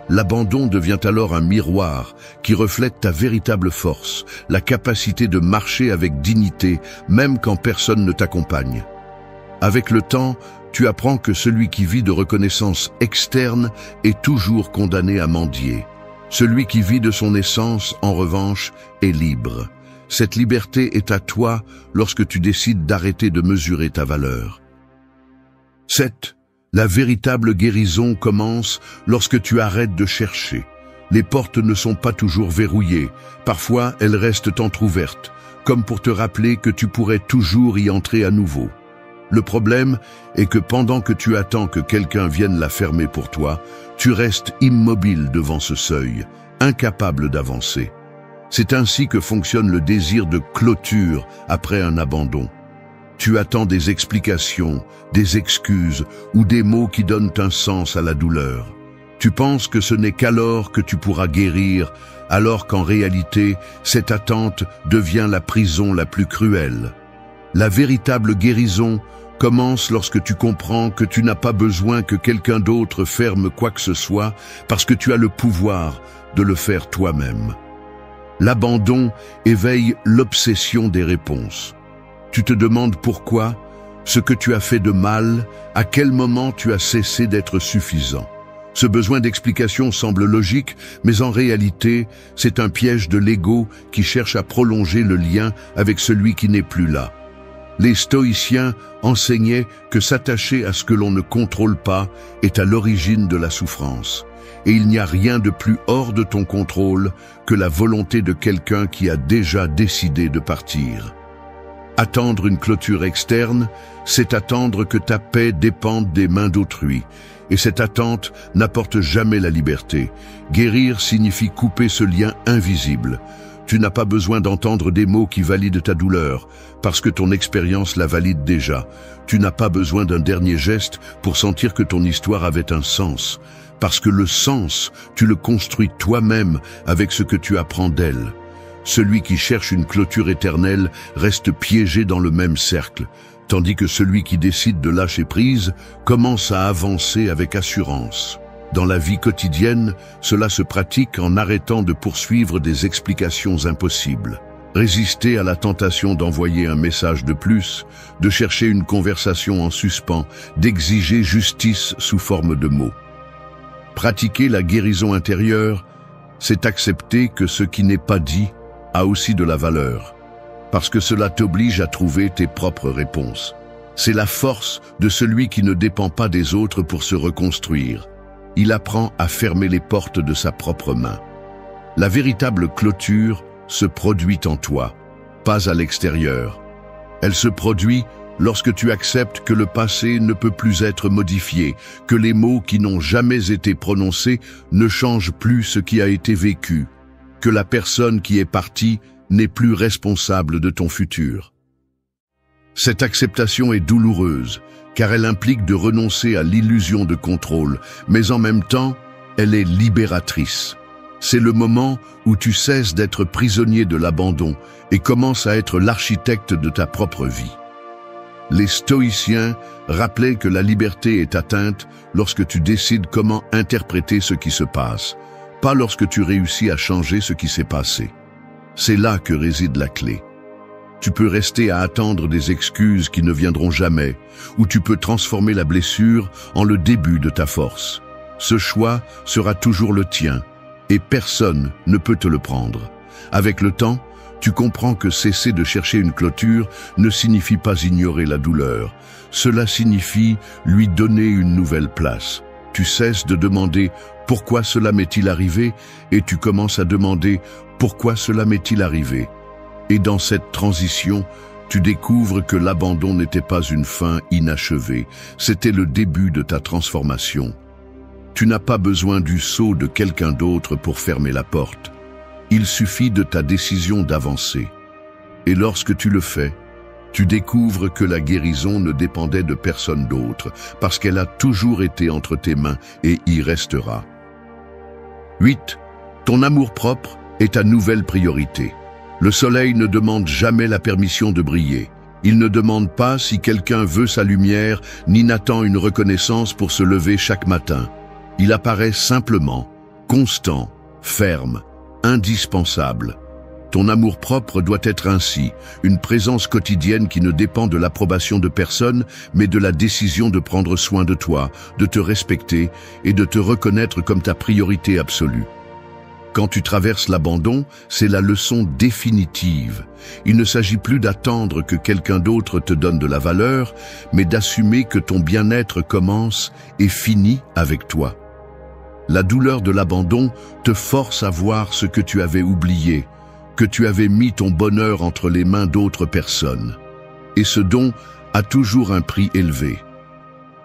A: L'abandon devient alors un miroir qui reflète ta véritable force, la capacité de marcher avec dignité, même quand personne ne t'accompagne. Avec le temps, tu apprends que celui qui vit de reconnaissance externe est toujours condamné à mendier. Celui qui vit de son essence, en revanche, est libre. Cette liberté est à toi lorsque tu décides d'arrêter de mesurer ta valeur. 7. La véritable guérison commence lorsque tu arrêtes de chercher. Les portes ne sont pas toujours verrouillées. Parfois, elles restent entrouvertes, comme pour te rappeler que tu pourrais toujours y entrer à nouveau. Le problème est que pendant que tu attends que quelqu'un vienne la fermer pour toi, tu restes immobile devant ce seuil, incapable d'avancer. C'est ainsi que fonctionne le désir de clôture après un abandon. Tu attends des explications, des excuses ou des mots qui donnent un sens à la douleur. Tu penses que ce n'est qu'alors que tu pourras guérir, alors qu'en réalité, cette attente devient la prison la plus cruelle. La véritable guérison commence lorsque tu comprends que tu n'as pas besoin que quelqu'un d'autre ferme quoi que ce soit parce que tu as le pouvoir de le faire toi-même. L'abandon éveille l'obsession des réponses. Tu te demandes pourquoi, ce que tu as fait de mal, à quel moment tu as cessé d'être suffisant. Ce besoin d'explication semble logique, mais en réalité, c'est un piège de l'ego qui cherche à prolonger le lien avec celui qui n'est plus là. Les stoïciens enseignaient que s'attacher à ce que l'on ne contrôle pas est à l'origine de la souffrance. Et il n'y a rien de plus hors de ton contrôle que la volonté de quelqu'un qui a déjà décidé de partir. Attendre une clôture externe, c'est attendre que ta paix dépende des mains d'autrui. Et cette attente n'apporte jamais la liberté. Guérir signifie couper ce lien invisible. Tu n'as pas besoin d'entendre des mots qui valident ta douleur, parce que ton expérience la valide déjà. Tu n'as pas besoin d'un dernier geste pour sentir que ton histoire avait un sens. Parce que le sens, tu le construis toi-même avec ce que tu apprends d'elle. Celui qui cherche une clôture éternelle reste piégé dans le même cercle, tandis que celui qui décide de lâcher prise commence à avancer avec assurance. Dans la vie quotidienne, cela se pratique en arrêtant de poursuivre des explications impossibles. Résister à la tentation d'envoyer un message de plus, de chercher une conversation en suspens, d'exiger justice sous forme de mots. Pratiquer la guérison intérieure, c'est accepter que ce qui n'est pas dit a aussi de la valeur, parce que cela t'oblige à trouver tes propres réponses. C'est la force de celui qui ne dépend pas des autres pour se reconstruire. Il apprend à fermer les portes de sa propre main. La véritable clôture se produit en toi, pas à l'extérieur. Elle se produit lorsque tu acceptes que le passé ne peut plus être modifié, que les mots qui n'ont jamais été prononcés ne changent plus ce qui a été vécu, que la personne qui est partie n'est plus responsable de ton futur. Cette acceptation est douloureuse, car elle implique de renoncer à l'illusion de contrôle, mais en même temps, elle est libératrice. C'est le moment où tu cesses d'être prisonnier de l'abandon et commences à être l'architecte de ta propre vie. Les stoïciens rappelaient que la liberté est atteinte lorsque tu décides comment interpréter ce qui se passe, pas lorsque tu réussis à changer ce qui s'est passé. C'est là que réside la clé. Tu peux rester à attendre des excuses qui ne viendront jamais, ou tu peux transformer la blessure en le début de ta force. Ce choix sera toujours le tien, et personne ne peut te le prendre. Avec le temps, tu comprends que cesser de chercher une clôture ne signifie pas ignorer la douleur. Cela signifie lui donner une nouvelle place. Tu cesses de demander « Pourquoi cela m'est-il arrivé ?» et tu commences à demander « Pourquoi cela m'est-il arrivé ?» Et dans cette transition, tu découvres que l'abandon n'était pas une fin inachevée, c'était le début de ta transformation. Tu n'as pas besoin du sceau de quelqu'un d'autre pour fermer la porte. Il suffit de ta décision d'avancer. Et lorsque tu le fais, tu découvres que la guérison ne dépendait de personne d'autre, parce qu'elle a toujours été entre tes mains et y restera. 8. Ton amour-propre est ta nouvelle priorité. Le soleil ne demande jamais la permission de briller. Il ne demande pas si quelqu'un veut sa lumière, ni n'attend une reconnaissance pour se lever chaque matin. Il apparaît simplement, constant, ferme, indispensable. Ton amour-propre doit être ainsi, une présence quotidienne qui ne dépend de l'approbation de personne, mais de la décision de prendre soin de toi, de te respecter et de te reconnaître comme ta priorité absolue. Quand tu traverses l'abandon, c'est la leçon définitive. Il ne s'agit plus d'attendre que quelqu'un d'autre te donne de la valeur, mais d'assumer que ton bien-être commence et finit avec toi. La douleur de l'abandon te force à voir ce que tu avais oublié, que tu avais mis ton bonheur entre les mains d'autres personnes. Et ce don a toujours un prix élevé.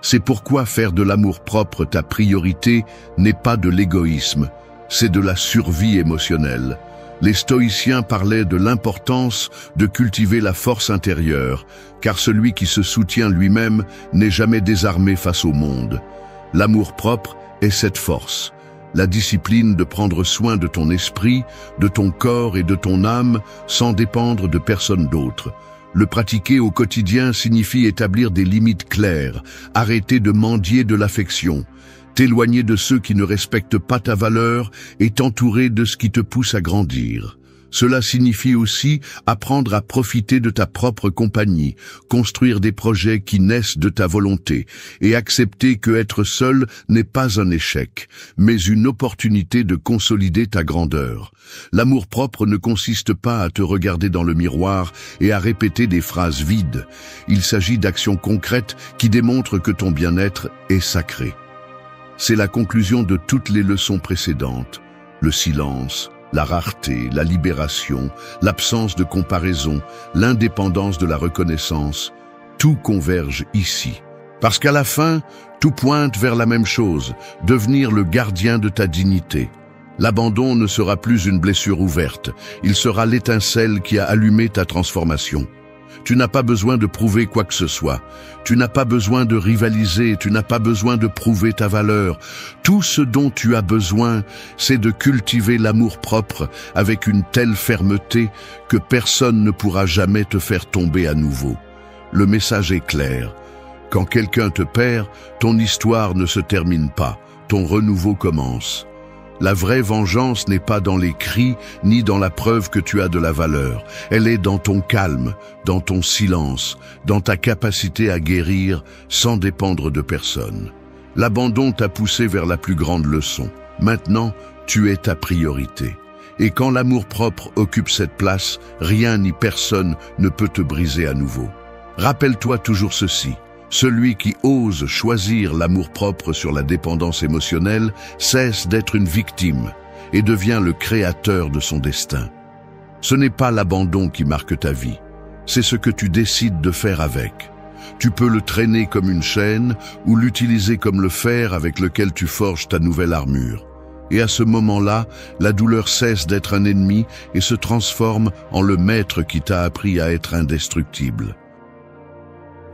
A: C'est pourquoi faire de l'amour-propre ta priorité n'est pas de l'égoïsme, c'est de la survie émotionnelle. Les stoïciens parlaient de l'importance de cultiver la force intérieure, car celui qui se soutient lui-même n'est jamais désarmé face au monde. L'amour-propre est cette force, la discipline de prendre soin de ton esprit, de ton corps et de ton âme sans dépendre de personne d'autre. Le pratiquer au quotidien signifie établir des limites claires, arrêter de mendier de l'affection, t'éloigner de ceux qui ne respectent pas ta valeur et t'entourer de ce qui te pousse à grandir. Cela signifie aussi apprendre à profiter de ta propre compagnie, construire des projets qui naissent de ta volonté et accepter que être seul n'est pas un échec, mais une opportunité de consolider ta grandeur. L'amour-propre ne consiste pas à te regarder dans le miroir et à répéter des phrases vides. Il s'agit d'actions concrètes qui démontrent que ton bien-être est sacré. C'est la conclusion de toutes les leçons précédentes. Le silence, la rareté, la libération, l'absence de comparaison, l'indépendance de la reconnaissance, tout converge ici. Parce qu'à la fin, tout pointe vers la même chose, devenir le gardien de ta dignité. L'abandon ne sera plus une blessure ouverte, il sera l'étincelle qui a allumé ta transformation. Tu n'as pas besoin de prouver quoi que ce soit. Tu n'as pas besoin de rivaliser, tu n'as pas besoin de prouver ta valeur. Tout ce dont tu as besoin, c'est de cultiver l'amour-propre avec une telle fermeté que personne ne pourra jamais te faire tomber à nouveau. Le message est clair. Quand quelqu'un te perd, ton histoire ne se termine pas, ton renouveau commence. La vraie vengeance n'est pas dans les cris, ni dans la preuve que tu as de la valeur. Elle est dans ton calme, dans ton silence, dans ta capacité à guérir sans dépendre de personne. L'abandon t'a poussé vers la plus grande leçon. Maintenant, tu es ta priorité. Et quand l'amour-propre occupe cette place, rien ni personne ne peut te briser à nouveau. Rappelle-toi toujours ceci. Celui qui ose choisir l'amour-propre sur la dépendance émotionnelle cesse d'être une victime et devient le créateur de son destin. Ce n'est pas l'abandon qui marque ta vie, c'est ce que tu décides de faire avec. Tu peux le traîner comme une chaîne ou l'utiliser comme le fer avec lequel tu forges ta nouvelle armure. Et à ce moment-là, la douleur cesse d'être un ennemi et se transforme en le maître qui t'a appris à être indestructible.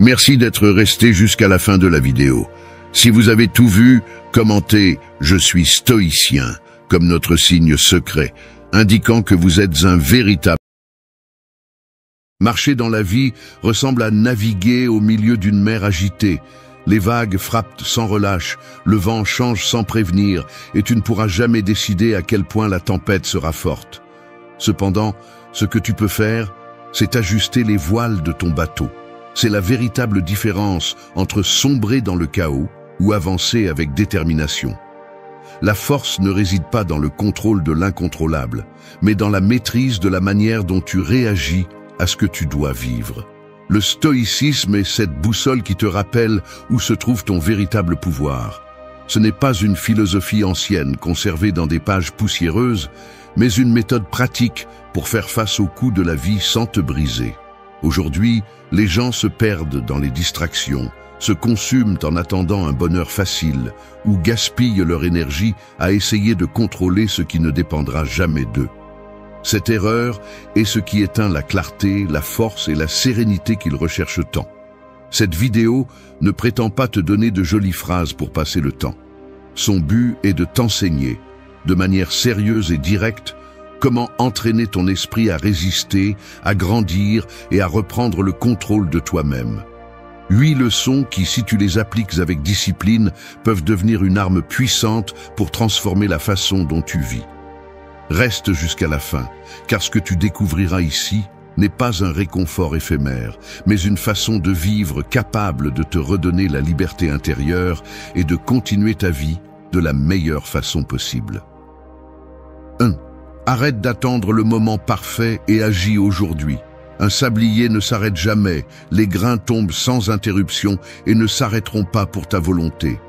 A: Merci d'être resté jusqu'à la fin de la vidéo. Si vous avez tout vu, commentez « Je suis stoïcien » comme notre signe secret, indiquant que vous êtes un véritable. Marcher dans la vie ressemble à naviguer au milieu d'une mer agitée. Les vagues frappent sans relâche, le vent change sans prévenir, et tu ne pourras jamais décider à quel point la tempête sera forte. Cependant, ce que tu peux faire, c'est ajuster les voiles de ton bateau. C'est la véritable différence entre sombrer dans le chaos ou avancer avec détermination. La force ne réside pas dans le contrôle de l'incontrôlable, mais dans la maîtrise de la manière dont tu réagis à ce que tu dois vivre. Le stoïcisme est cette boussole qui te rappelle où se trouve ton véritable pouvoir. Ce n'est pas une philosophie ancienne conservée dans des pages poussiéreuses, mais une méthode pratique pour faire face aux coups de la vie sans te briser. Aujourd'hui, les gens se perdent dans les distractions, se consument en attendant un bonheur facile ou gaspillent leur énergie à essayer de contrôler ce qui ne dépendra jamais d'eux. Cette erreur est ce qui éteint la clarté, la force et la sérénité qu'ils recherchent tant. Cette vidéo ne prétend pas te donner de jolies phrases pour passer le temps. Son but est de t'enseigner, de manière sérieuse et directe, comment entraîner ton esprit à résister, à grandir et à reprendre le contrôle de toi-même. 8 leçons qui, si tu les appliques avec discipline, peuvent devenir une arme puissante pour transformer la façon dont tu vis. Reste jusqu'à la fin, car ce que tu découvriras ici n'est pas un réconfort éphémère, mais une façon de vivre capable de te redonner la liberté intérieure et de continuer ta vie de la meilleure façon possible. 1. Arrête d'attendre le moment parfait et agis aujourd'hui. Un sablier ne s'arrête jamais, les grains tombent sans interruption et ne s'arrêteront pas pour ta volonté.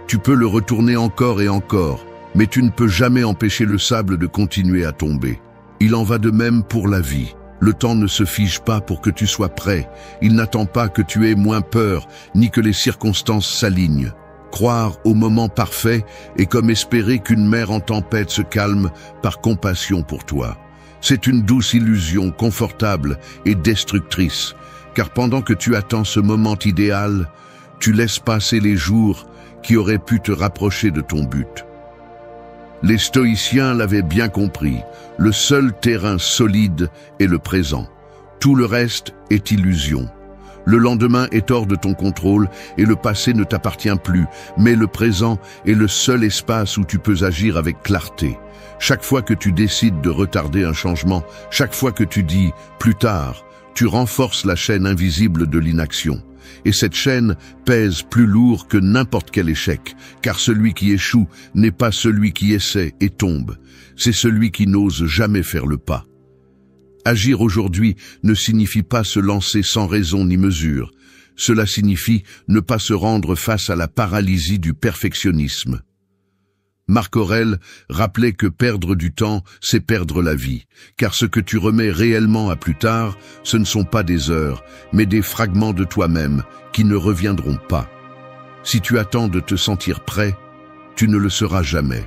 A: Tu peux le retourner encore et encore, mais tu ne peux jamais empêcher le sable de continuer à tomber. Il en va de même pour la vie. Le temps ne se fige pas pour que tu sois prêt. Il n'attend pas que tu aies moins peur, ni que les circonstances s'alignent. Croire au moment parfait est comme espérer qu'une mer en tempête se calme par compassion pour toi. C'est une douce illusion confortable et destructrice, car pendant que tu attends ce moment idéal, tu laisses passer les jours qui auraient pu te rapprocher de ton but. Les stoïciens l'avaient bien compris, le seul terrain solide est le présent. Tout le reste est illusion. Le lendemain est hors de ton contrôle et le passé ne t'appartient plus, mais le présent est le seul espace où tu peux agir avec clarté. Chaque fois que tu décides de retarder un changement, chaque fois que tu dis « plus tard », tu renforces la chaîne invisible de l'inaction. Et cette chaîne pèse plus lourd que n'importe quel échec, car celui qui échoue n'est pas celui qui essaie et tombe, c'est celui qui n'ose jamais faire le pas. Agir aujourd'hui ne signifie pas se lancer sans raison ni mesure. Cela signifie ne pas se rendre face à la paralysie du perfectionnisme. Marc Aurèle rappelait que perdre du temps, c'est perdre la vie, car ce que tu remets réellement à plus tard, ce ne sont pas des heures, mais des fragments de toi-même qui ne reviendront pas. Si tu attends de te sentir prêt, tu ne le seras jamais.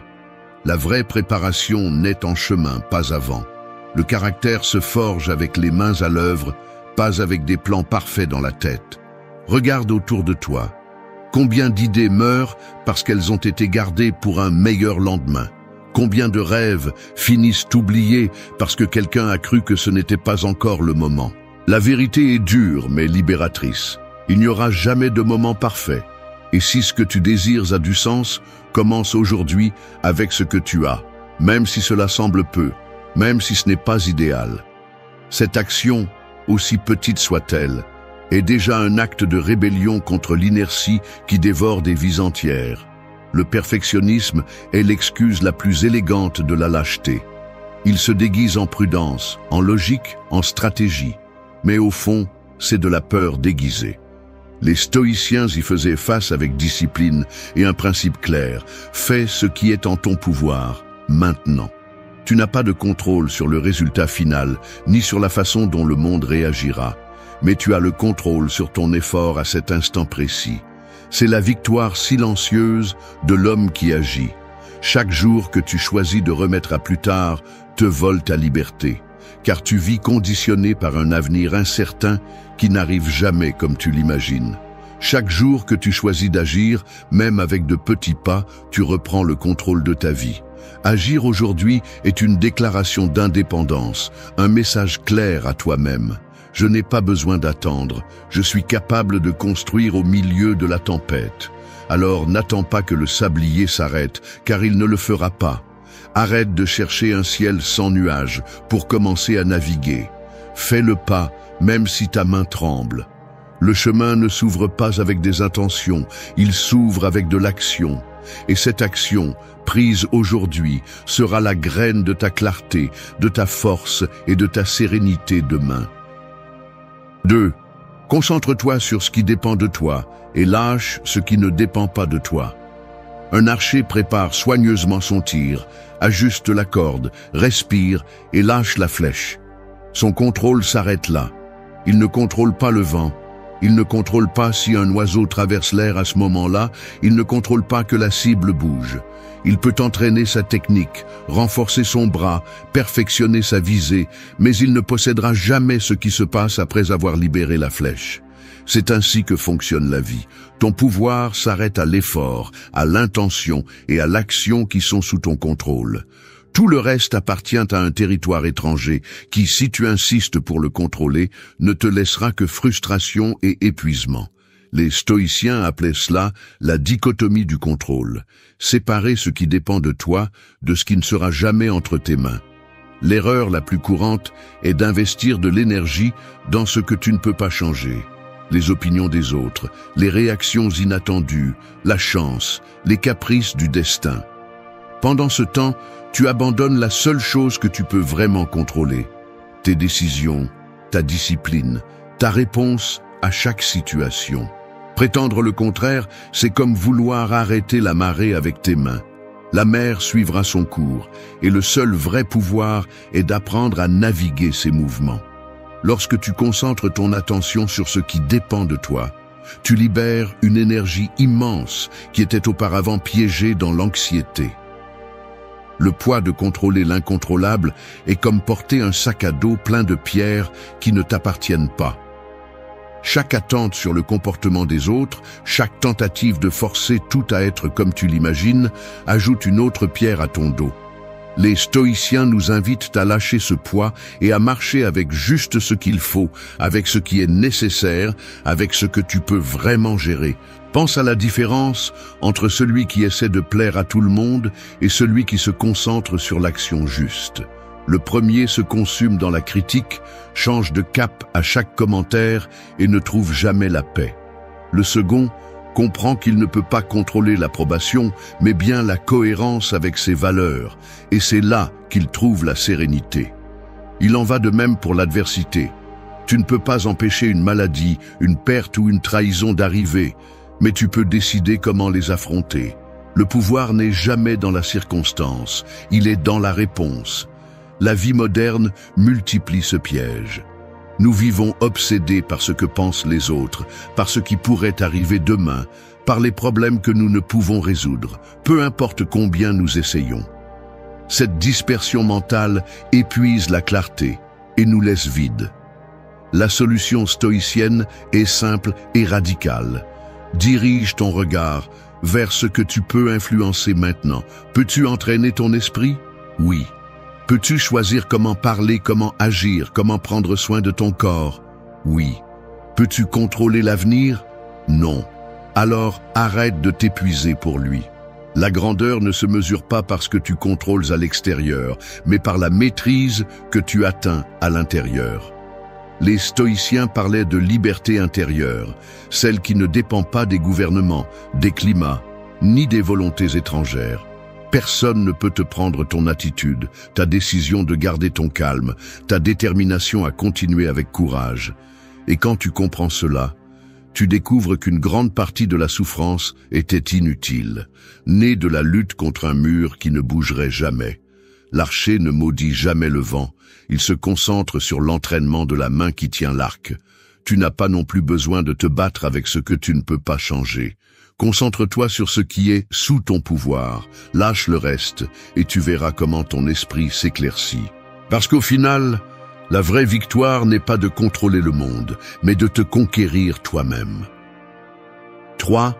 A: La vraie préparation naît en chemin, pas avant. Le caractère se forge avec les mains à l'œuvre, pas avec des plans parfaits dans la tête. Regarde autour de toi. Combien d'idées meurent parce qu'elles ont été gardées pour un meilleur lendemain? Combien de rêves finissent oubliés parce que quelqu'un a cru que ce n'était pas encore le moment? La vérité est dure mais libératrice. Il n'y aura jamais de moment parfait. Et si ce que tu désires a du sens, commence aujourd'hui avec ce que tu as, même si cela semble peu, même si ce n'est pas idéal. Cette action, aussi petite soit-elle, est déjà un acte de rébellion contre l'inertie qui dévore des vies entières. Le perfectionnisme est l'excuse la plus élégante de la lâcheté. Il se déguise en prudence, en logique, en stratégie. Mais au fond, c'est de la peur déguisée. Les stoïciens y faisaient face avec discipline et un principe clair. Fais ce qui est en ton pouvoir, maintenant. Tu n'as pas de contrôle sur le résultat final, ni sur la façon dont le monde réagira. Mais tu as le contrôle sur ton effort à cet instant précis. C'est la victoire silencieuse de l'homme qui agit. Chaque jour que tu choisis de remettre à plus tard te vole ta liberté. car tu vis conditionné par un avenir incertain qui n'arrive jamais comme tu l'imagines. Chaque jour que tu choisis d'agir, même avec de petits pas, tu reprends le contrôle de ta vie. Agir aujourd'hui est une déclaration d'indépendance, un message clair à toi-même. Je n'ai pas besoin d'attendre, je suis capable de construire au milieu de la tempête. Alors n'attends pas que le sablier s'arrête, car il ne le fera pas. Arrête de chercher un ciel sans nuages pour commencer à naviguer. Fais le pas, même si ta main tremble. Le chemin ne s'ouvre pas avec des intentions, il s'ouvre avec de l'action. Et cette action, prise aujourd'hui, sera la graine de ta clarté, de ta force et de ta sérénité demain. 2. Concentre-toi sur ce qui dépend de toi et lâche ce qui ne dépend pas de toi. Un archer prépare soigneusement son tir, ajuste la corde, respire et lâche la flèche. Son contrôle s'arrête là. Il ne contrôle pas le vent. Il ne contrôle pas si un oiseau traverse l'air à ce moment-là. Il ne contrôle pas que la cible bouge. Il peut entraîner sa technique, renforcer son bras, perfectionner sa visée, mais il ne possédera jamais ce qui se passe après avoir libéré la flèche. C'est ainsi que fonctionne la vie. Ton pouvoir s'arrête à l'effort, à l'intention et à l'action qui sont sous ton contrôle. Tout le reste appartient à un territoire étranger qui, si tu insistes pour le contrôler, ne te laissera que frustration et épuisement. Les stoïciens appelaient cela la dichotomie du contrôle. Séparer ce qui dépend de toi de ce qui ne sera jamais entre tes mains. L'erreur la plus courante est d'investir de l'énergie dans ce que tu ne peux pas changer. Les opinions des autres, les réactions inattendues, la chance, les caprices du destin. Pendant ce temps, tu abandonnes la seule chose que tu peux vraiment contrôler. Tes décisions, ta discipline, ta réponse à chaque situation. Prétendre le contraire, c'est comme vouloir arrêter la marée avec tes mains. La mer suivra son cours, et le seul vrai pouvoir est d'apprendre à naviguer ses mouvements. Lorsque tu concentres ton attention sur ce qui dépend de toi, tu libères une énergie immense qui était auparavant piégée dans l'anxiété. Le poids de contrôler l'incontrôlable est comme porter un sac à dos plein de pierres qui ne t'appartiennent pas. Chaque attente sur le comportement des autres, chaque tentative de forcer tout à être comme tu l'imagines, ajoute une autre pierre à ton dos. Les stoïciens nous invitent à lâcher ce poids et à marcher avec juste ce qu'il faut, avec ce qui est nécessaire, avec ce que tu peux vraiment gérer. Pense à la différence entre celui qui essaie de plaire à tout le monde et celui qui se concentre sur l'action juste. Le premier se consume dans la critique, change de cap à chaque commentaire et ne trouve jamais la paix. Le second comprend qu'il ne peut pas contrôler l'approbation, mais bien la cohérence avec ses valeurs, et c'est là qu'il trouve la sérénité. Il en va de même pour l'adversité. Tu ne peux pas empêcher une maladie, une perte ou une trahison d'arriver, mais tu peux décider comment les affronter. Le pouvoir n'est jamais dans la circonstance, il est dans la réponse. La vie moderne multiplie ce piège. Nous vivons obsédés par ce que pensent les autres, par ce qui pourrait arriver demain, par les problèmes que nous ne pouvons résoudre, peu importe combien nous essayons. Cette dispersion mentale épuise la clarté et nous laisse vides. La solution stoïcienne est simple et radicale. Dirige ton regard vers ce que tu peux influencer maintenant. Peux-tu entraîner ton esprit? Oui. Peux-tu choisir comment parler, comment agir, comment prendre soin de ton corps? Oui. Peux-tu contrôler l'avenir? Non. Alors arrête de t'épuiser pour lui. La grandeur ne se mesure pas par ce que tu contrôles à l'extérieur, mais par la maîtrise que tu atteins à l'intérieur. Les stoïciens parlaient de liberté intérieure, celle qui ne dépend pas des gouvernements, des climats, ni des volontés étrangères. Personne ne peut te prendre ton attitude, ta décision de garder ton calme, ta détermination à continuer avec courage. Et quand tu comprends cela, tu découvres qu'une grande partie de la souffrance était inutile, née de la lutte contre un mur qui ne bougerait jamais. L'archer ne maudit jamais le vent, il se concentre sur l'entraînement de la main qui tient l'arc. Tu n'as pas non plus besoin de te battre avec ce que tu ne peux pas changer. Concentre-toi sur ce qui est sous ton pouvoir, lâche le reste et tu verras comment ton esprit s'éclaircit. Parce qu'au final, La vraie victoire n'est pas de contrôler le monde, mais de te conquérir toi-même. 3.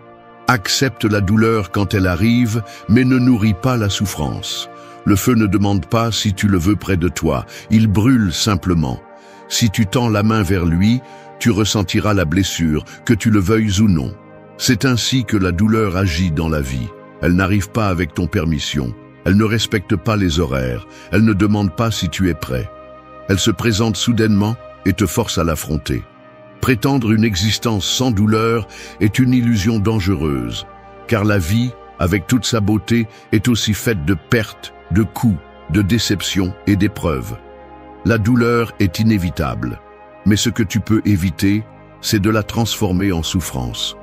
A: Accepte la douleur quand elle arrive, mais ne nourris pas la souffrance. Le feu ne demande pas si tu le veux près de toi, il brûle simplement. Si tu tends la main vers lui, tu ressentiras la blessure, que tu le veuilles ou non. C'est ainsi que la douleur agit dans la vie. Elle n'arrive pas avec ton permission. Elle ne respecte pas les horaires. Elle ne demande pas si tu es prêt. Elle se présente soudainement et te force à l'affronter. Prétendre une existence sans douleur est une illusion dangereuse, car la vie, avec toute sa beauté, est aussi faite de pertes, de coups, de déceptions et d'épreuves. La douleur est inévitable, mais ce que tu peux éviter, c'est de la transformer en souffrance.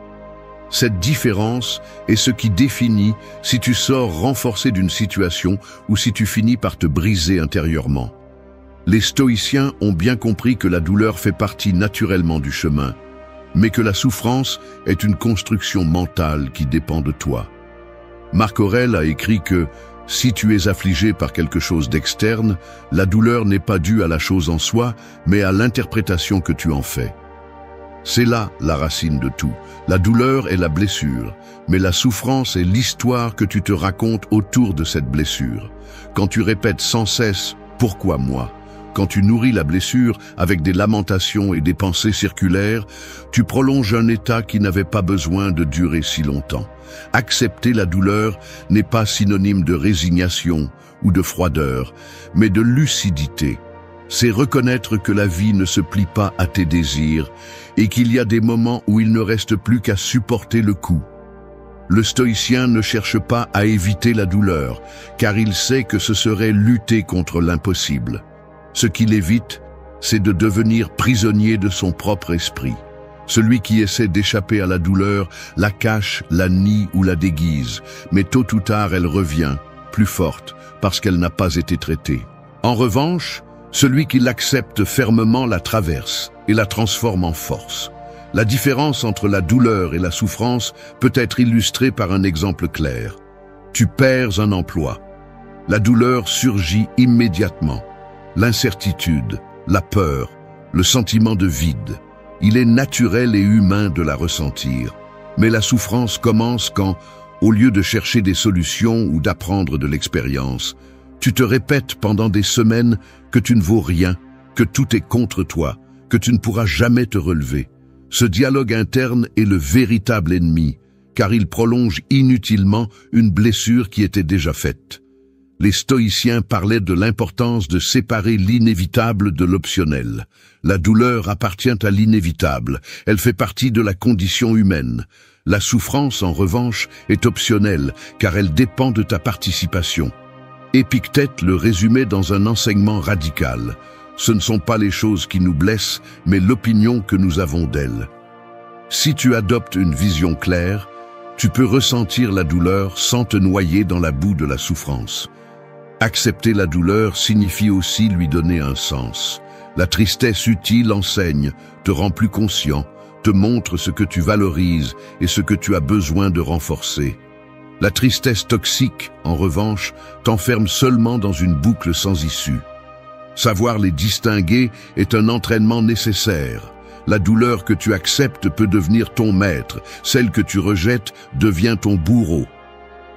A: Cette différence est ce qui définit si tu sors renforcé d'une situation ou si tu finis par te briser intérieurement. Les stoïciens ont bien compris que la douleur fait partie naturellement du chemin, mais que la souffrance est une construction mentale qui dépend de toi. Marc Aurèle a écrit que si tu es affligé par quelque chose d'externe, la douleur n'est pas due à la chose en soi, mais à l'interprétation que tu en fais. C'est là la racine de tout. La douleur est la blessure, mais la souffrance est l'histoire que tu te racontes autour de cette blessure. Quand tu répètes sans cesse « Pourquoi moi ?», quand tu nourris la blessure avec des lamentations et des pensées circulaires, tu prolonges un état qui n'avait pas besoin de durer si longtemps. Accepter la douleur n'est pas synonyme de résignation ou de froideur, mais de lucidité. C'est reconnaître que la vie ne se plie pas à tes désirs et qu'il y a des moments où il ne reste plus qu'à supporter le coup. Le stoïcien ne cherche pas à éviter la douleur, car il sait que ce serait lutter contre l'impossible. Ce qu'il évite, c'est de devenir prisonnier de son propre esprit. Celui qui essaie d'échapper à la douleur la cache, la nie ou la déguise, mais tôt ou tard elle revient, plus forte, parce qu'elle n'a pas été traitée. En revanche, celui qui l'accepte fermement la traverse et la transforme en force. La différence entre la douleur et la souffrance peut être illustrée par un exemple clair. Tu perds un emploi. La douleur surgit immédiatement. L'incertitude, la peur, le sentiment de vide. Il est naturel et humain de la ressentir. Mais la souffrance commence quand, au lieu de chercher des solutions ou d'apprendre de l'expérience, tu te répètes pendant des semaines que tu ne vaux rien, que tout est contre toi, que tu ne pourras jamais te relever. Ce dialogue interne est le véritable ennemi, car il prolonge inutilement une blessure qui était déjà faite. Les stoïciens parlaient de l'importance de séparer l'inévitable de l'optionnel. La douleur appartient à l'inévitable, elle fait partie de la condition humaine. La souffrance, en revanche, est optionnelle, car elle dépend de ta participation. Épictète le résumait dans un enseignement radical. Ce ne sont pas les choses qui nous blessent, mais l'opinion que nous avons d'elles. Si tu adoptes une vision claire, tu peux ressentir la douleur sans te noyer dans la boue de la souffrance. Accepter la douleur signifie aussi lui donner un sens. La tristesse utile enseigne, te rend plus conscient, te montre ce que tu valorises et ce que tu as besoin de renforcer. La tristesse toxique, en revanche, t'enferme seulement dans une boucle sans issue. Savoir les distinguer est un entraînement nécessaire. La douleur que tu acceptes peut devenir ton maître, celle que tu rejettes devient ton bourreau.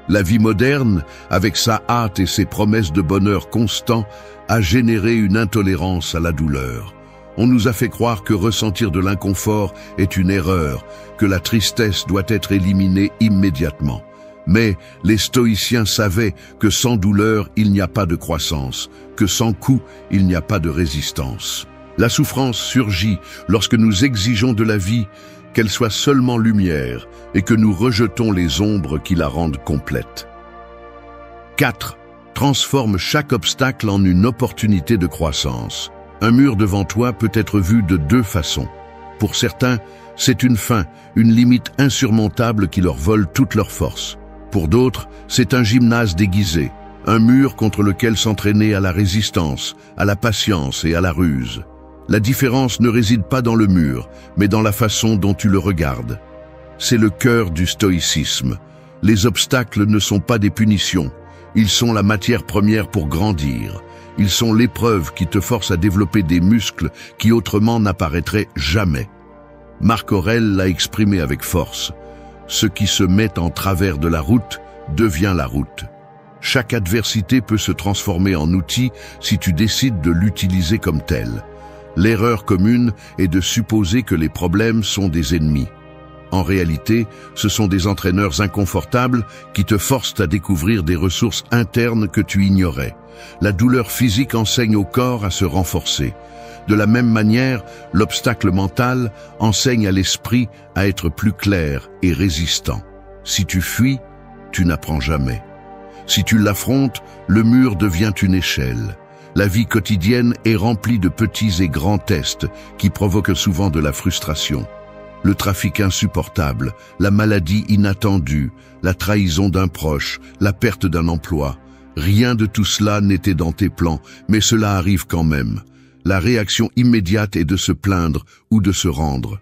A: La vie moderne, avec sa hâte et ses promesses de bonheur constant, a généré une intolérance à la douleur. On nous a fait croire que ressentir de l'inconfort est une erreur, que la tristesse doit être éliminée immédiatement. Mais les stoïciens savaient que sans douleur, il n'y a pas de croissance, que sans coup, il n'y a pas de résistance. La souffrance surgit lorsque nous exigeons de la vie qu'elle soit seulement lumière et que nous rejetons les ombres qui la rendent complète. 4. Transforme chaque obstacle en une opportunité de croissance. Un mur devant toi peut être vu de deux façons. Pour certains, c'est une fin, une limite insurmontable qui leur vole toute leur force. Pour d'autres, c'est un gymnase déguisé, un mur contre lequel s'entraîner à la résistance, à la patience et à la ruse. La différence ne réside pas dans le mur, mais dans la façon dont tu le regardes. C'est le cœur du stoïcisme. Les obstacles ne sont pas des punitions, ils sont la matière première pour grandir. Ils sont l'épreuve qui te force à développer des muscles qui autrement n'apparaîtraient jamais. Marc Aurèle l'a exprimé avec force. Ce qui se met en travers de la route devient la route. Chaque adversité peut se transformer en outil si tu décides de l'utiliser comme tel. L'erreur commune est de supposer que les problèmes sont des ennemis. En réalité, ce sont des entraîneurs inconfortables qui te forcent à découvrir des ressources internes que tu ignorais. La douleur physique enseigne au corps à se renforcer. De la même manière, l'obstacle mental enseigne à l'esprit à être plus clair et résistant. Si tu fuis, tu n'apprends jamais. Si tu l'affrontes, le mur devient une échelle. La vie quotidienne est remplie de petits et grands tests qui provoquent souvent de la frustration. Le trafic insupportable, la maladie inattendue, la trahison d'un proche, la perte d'un emploi. Rien de tout cela n'était dans tes plans, mais cela arrive quand même. La réaction immédiate est de se plaindre ou de se rendre.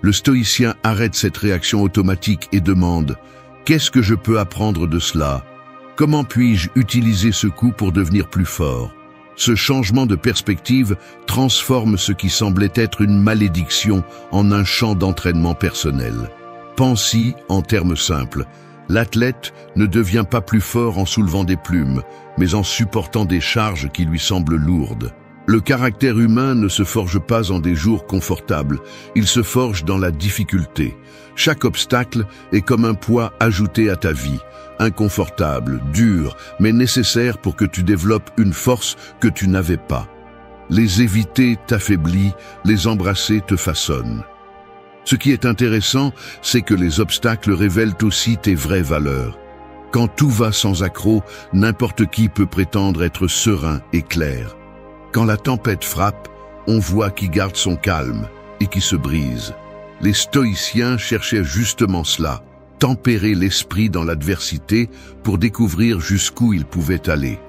A: Le stoïcien arrête cette réaction automatique et demande « Qu'est-ce que je peux apprendre de cela ? Comment puis-je utiliser ce coup pour devenir plus fort ?» Ce changement de perspective transforme ce qui semblait être une malédiction en un champ d'entraînement personnel. Pense-y en termes simples. L'athlète ne devient pas plus fort en soulevant des plumes, mais en supportant des charges qui lui semblent lourdes. Le caractère humain ne se forge pas en des jours confortables, il se forge dans la difficulté. Chaque obstacle est comme un poids ajouté à ta vie, inconfortable, dur, mais nécessaire pour que tu développes une force que tu n'avais pas. Les éviter t'affaiblit, les embrasser te façonne. Ce qui est intéressant, c'est que les obstacles révèlent aussi tes vraies valeurs. Quand tout va sans accroc, n'importe qui peut prétendre être serein et clair. Quand la tempête frappe, on voit qui garde son calme et qui se brise. Les stoïciens cherchaient justement cela, tempérer l'esprit dans l'adversité pour découvrir jusqu'où il pouvait aller.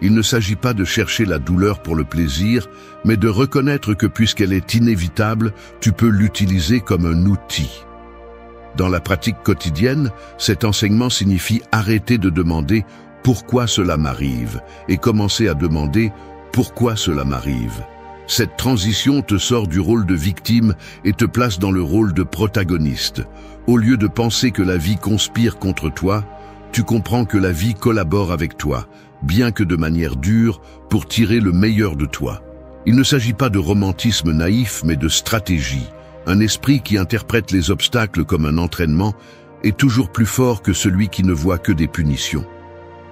A: Il ne s'agit pas de chercher la douleur pour le plaisir, mais de reconnaître que puisqu'elle est inévitable, tu peux l'utiliser comme un outil. Dans la pratique quotidienne, cet enseignement signifie arrêter de demander « pourquoi cela m'arrive » et commencer à demander « pourquoi cela m'arrive ». Cette transition te sort du rôle de victime et te place dans le rôle de protagoniste. Au lieu de penser que la vie conspire contre toi, tu comprends que la vie collabore avec toi, bien que de manière dure, pour tirer le meilleur de toi. Il ne s'agit pas de romantisme naïf, mais de stratégie. Un esprit qui interprète les obstacles comme un entraînement est toujours plus fort que celui qui ne voit que des punitions.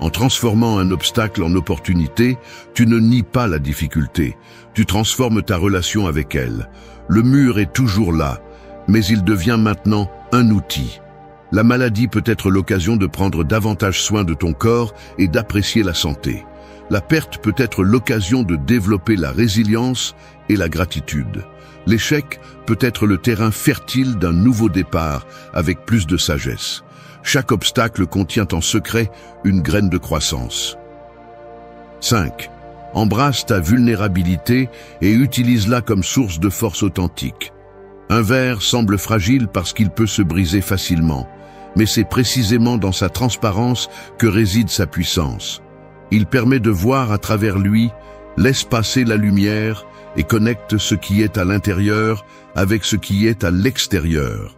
A: En transformant un obstacle en opportunité, tu ne nies pas la difficulté, tu transformes ta relation avec elle. Le mur est toujours là, mais il devient maintenant un outil. La maladie peut être l'occasion de prendre davantage soin de ton corps et d'apprécier la santé. La perte peut être l'occasion de développer la résilience et la gratitude. L'échec peut être le terrain fertile d'un nouveau départ avec plus de sagesse. Chaque obstacle contient en secret une graine de croissance. 5. Embrasse ta vulnérabilité et utilise-la comme source de force authentique. Un verre semble fragile parce qu'il peut se briser facilement, mais c'est précisément dans sa transparence que réside sa puissance. Il permet de voir à travers lui, laisse passer la lumière et connecte ce qui est à l'intérieur avec ce qui est à l'extérieur.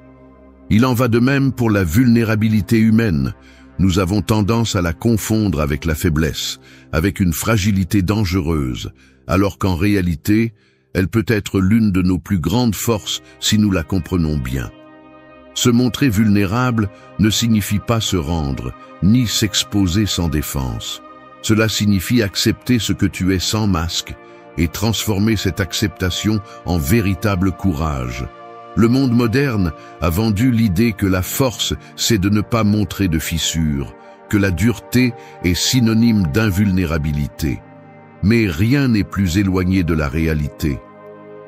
A: Il en va de même pour la vulnérabilité humaine. Nous avons tendance à la confondre avec la faiblesse, avec une fragilité dangereuse, alors qu'en réalité, elle peut être l'une de nos plus grandes forces si nous la comprenons bien. Se montrer vulnérable ne signifie pas se rendre, ni s'exposer sans défense. Cela signifie accepter ce que tu es sans masque et transformer cette acceptation en véritable courage. Le monde moderne a vendu l'idée que la force, c'est de ne pas montrer de fissures, que la dureté est synonyme d'invulnérabilité. Mais rien n'est plus éloigné de la réalité.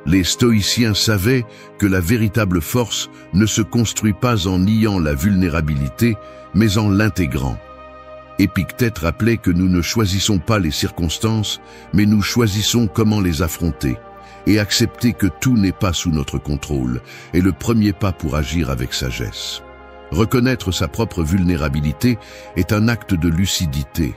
A: Les stoïciens savaient que la véritable force ne se construit pas en niant la vulnérabilité, mais en l'intégrant. Épictète rappelait que nous ne choisissons pas les circonstances, mais nous choisissons comment les affronter. Et accepter que tout n'est pas sous notre contrôle est le premier pas pour agir avec sagesse. Reconnaître sa propre vulnérabilité est un acte de lucidité.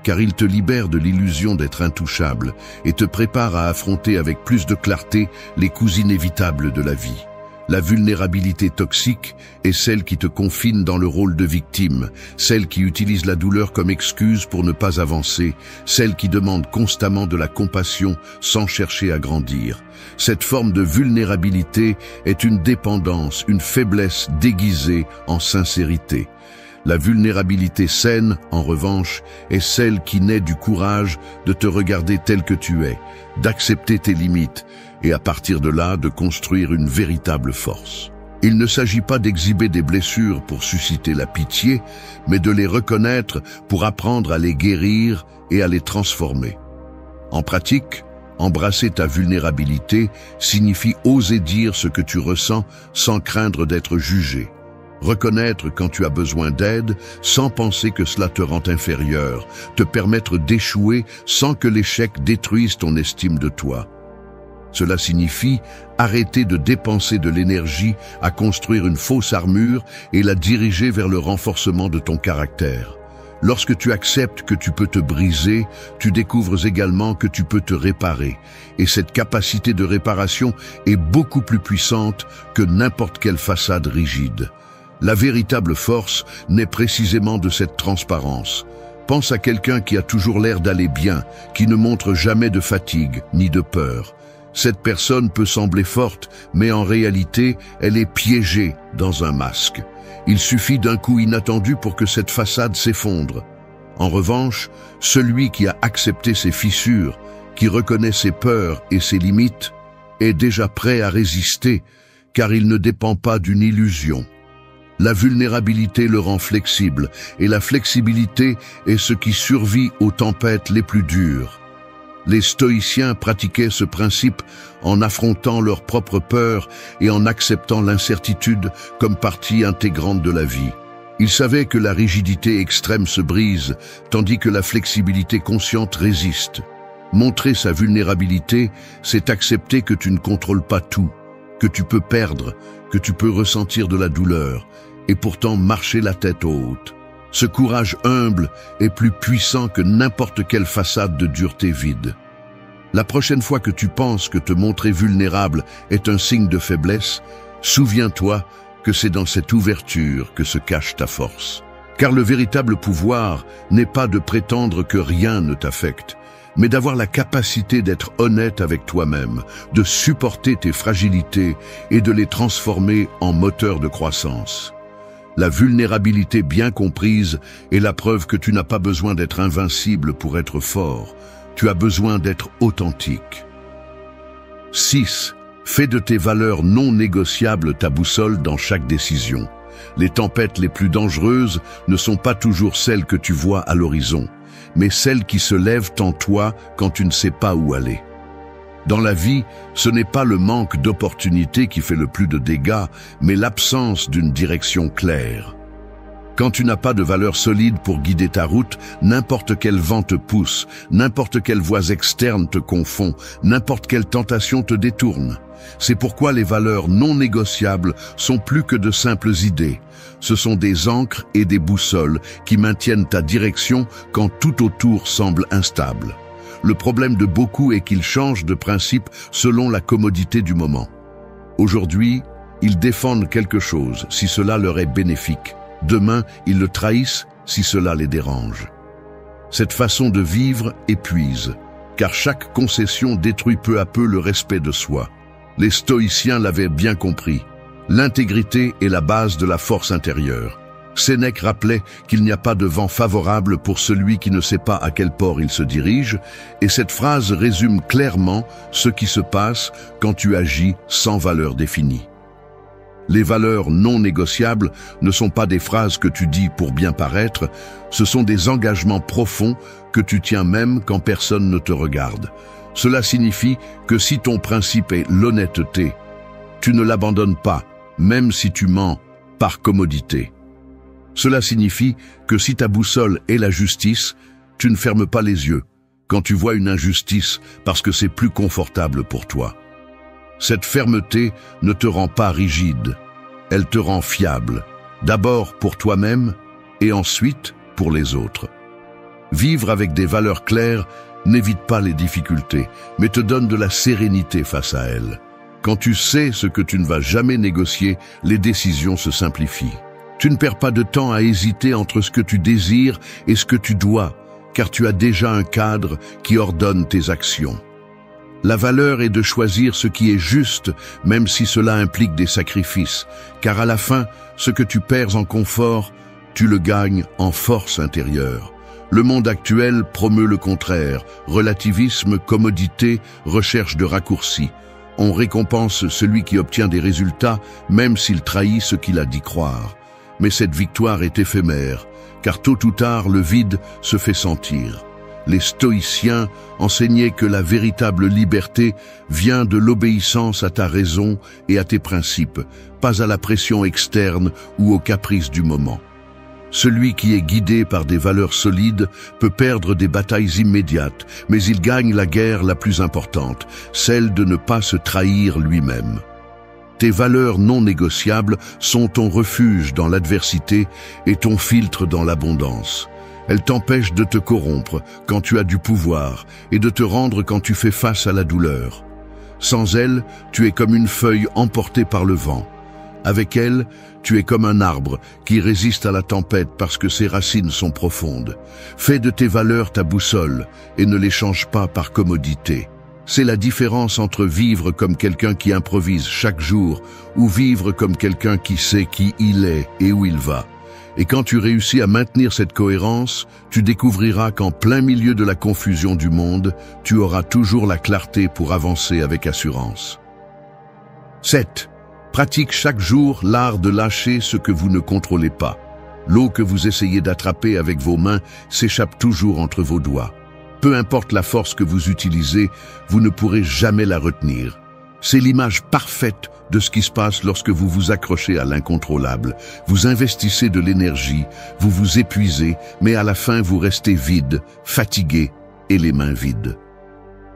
A: car il te libère de l'illusion d'être intouchable et te prépare à affronter avec plus de clarté les coups inévitables de la vie. La vulnérabilité toxique est celle qui te confine dans le rôle de victime, celle qui utilise la douleur comme excuse pour ne pas avancer, celle qui demande constamment de la compassion sans chercher à grandir. Cette forme de vulnérabilité est une dépendance, une faiblesse déguisée en sincérité. La vulnérabilité saine, en revanche, est celle qui naît du courage de te regarder tel que tu es, d'accepter tes limites et à partir de là de construire une véritable force. Il ne s'agit pas d'exhiber des blessures pour susciter la pitié, mais de les reconnaître pour apprendre à les guérir et à les transformer. En pratique, embrasser ta vulnérabilité signifie oser dire ce que tu ressens sans craindre d'être jugé. Reconnaître quand tu as besoin d'aide sans penser que cela te rend inférieur, te permettre d'échouer sans que l'échec détruise ton estime de toi. Cela signifie arrêter de dépenser de l'énergie à construire une fausse armure et la diriger vers le renforcement de ton caractère. Lorsque tu acceptes que tu peux te briser, tu découvres également que tu peux te réparer. Et cette capacité de réparation est beaucoup plus puissante que n'importe quelle façade rigide. La véritable force naît précisément de cette transparence. Pense à quelqu'un qui a toujours l'air d'aller bien, qui ne montre jamais de fatigue ni de peur. Cette personne peut sembler forte, mais en réalité, elle est piégée dans un masque. Il suffit d'un coup inattendu pour que cette façade s'effondre. En revanche, celui qui a accepté ses fissures, qui reconnaît ses peurs et ses limites, est déjà prêt à résister, car il ne dépend pas d'une illusion. La vulnérabilité le rend flexible, et la flexibilité est ce qui survit aux tempêtes les plus dures. Les stoïciens pratiquaient ce principe en affrontant leurs propres peurs et en acceptant l'incertitude comme partie intégrante de la vie. Ils savaient que la rigidité extrême se brise, tandis que la flexibilité consciente résiste. Montrer sa vulnérabilité, c'est accepter que tu ne contrôles pas tout, que tu peux perdre, que tu peux ressentir de la douleur, et pourtant marcher la tête haute. Ce courage humble est plus puissant que n'importe quelle façade de dureté vide. La prochaine fois que tu penses que te montrer vulnérable est un signe de faiblesse, souviens-toi que c'est dans cette ouverture que se cache ta force. Car le véritable pouvoir n'est pas de prétendre que rien ne t'affecte, mais d'avoir la capacité d'être honnête avec toi-même, de supporter tes fragilités et de les transformer en moteur de croissance. La vulnérabilité bien comprise est la preuve que tu n'as pas besoin d'être invincible pour être fort. Tu as besoin d'être authentique. 6. Fais de tes valeurs non négociables ta boussole dans chaque décision. Les tempêtes les plus dangereuses ne sont pas toujours celles que tu vois à l'horizon, mais celles qui se lèvent en toi quand tu ne sais pas où aller. Dans la vie, ce n'est pas le manque d'opportunités qui fait le plus de dégâts, mais l'absence d'une direction claire. Quand tu n'as pas de valeurs solides pour guider ta route, n'importe quel vent te pousse, n'importe quelle voix externe te confond, n'importe quelle tentation te détourne. C'est pourquoi les valeurs non négociables sont plus que de simples idées. Ce sont des ancres et des boussoles qui maintiennent ta direction quand tout autour semble instable. Le problème de beaucoup est qu'ils changent de principe selon la commodité du moment. Aujourd'hui, ils défendent quelque chose si cela leur est bénéfique. Demain, ils le trahissent si cela les dérange. Cette façon de vivre épuise, car chaque concession détruit peu à peu le respect de soi. Les stoïciens l'avaient bien compris. L'intégrité est la base de la force intérieure. Sénèque rappelait qu'il n'y a pas de vent favorable pour celui qui ne sait pas à quel port il se dirige, et cette phrase résume clairement ce qui se passe quand tu agis sans valeur définie. Les valeurs non négociables ne sont pas des phrases que tu dis pour bien paraître, ce sont des engagements profonds que tu tiens même quand personne ne te regarde. Cela signifie que si ton principe est l'honnêteté, tu ne l'abandonnes pas, même si tu mens par commodité. Cela signifie que si ta boussole est la justice, tu ne fermes pas les yeux quand tu vois une injustice parce que c'est plus confortable pour toi. Cette fermeté ne te rend pas rigide, elle te rend fiable, d'abord pour toi-même et ensuite pour les autres. Vivre avec des valeurs claires n'évite pas les difficultés, mais te donne de la sérénité face à elles. Quand tu sais ce que tu ne vas jamais négocier, les décisions se simplifient. Tu ne perds pas de temps à hésiter entre ce que tu désires et ce que tu dois, car tu as déjà un cadre qui ordonne tes actions. La valeur est de choisir ce qui est juste, même si cela implique des sacrifices, car à la fin, ce que tu perds en confort, tu le gagnes en force intérieure. Le monde actuel promeut le contraire, relativisme, commodité, recherche de raccourcis. On récompense celui qui obtient des résultats, même s'il trahit ce qu'il a dit croire. Mais cette victoire est éphémère, car tôt ou tard, le vide se fait sentir. Les stoïciens enseignaient que la véritable liberté vient de l'obéissance à ta raison et à tes principes, pas à la pression externe ou aux caprices du moment. Celui qui est guidé par des valeurs solides peut perdre des batailles immédiates, mais il gagne la guerre la plus importante, celle de ne pas se trahir lui-même. Tes valeurs non négociables sont ton refuge dans l'adversité et ton filtre dans l'abondance. Elles t'empêchent de te corrompre quand tu as du pouvoir et de te rendre quand tu fais face à la douleur. Sans elles, tu es comme une feuille emportée par le vent. Avec elles, tu es comme un arbre qui résiste à la tempête parce que ses racines sont profondes. Fais de tes valeurs ta boussole et ne les change pas par commodité. C'est la différence entre vivre comme quelqu'un qui improvise chaque jour ou vivre comme quelqu'un qui sait qui il est et où il va. Et quand tu réussis à maintenir cette cohérence, tu découvriras qu'en plein milieu de la confusion du monde, tu auras toujours la clarté pour avancer avec assurance. 7. Pratique chaque jour l'art de lâcher ce que vous ne contrôlez pas. L'eau que vous essayez d'attraper avec vos mains s'échappe toujours entre vos doigts. Peu importe la force que vous utilisez, vous ne pourrez jamais la retenir. C'est l'image parfaite de ce qui se passe lorsque vous vous accrochez à l'incontrôlable. Vous investissez de l'énergie, vous vous épuisez, mais à la fin vous restez vide, fatigué et les mains vides.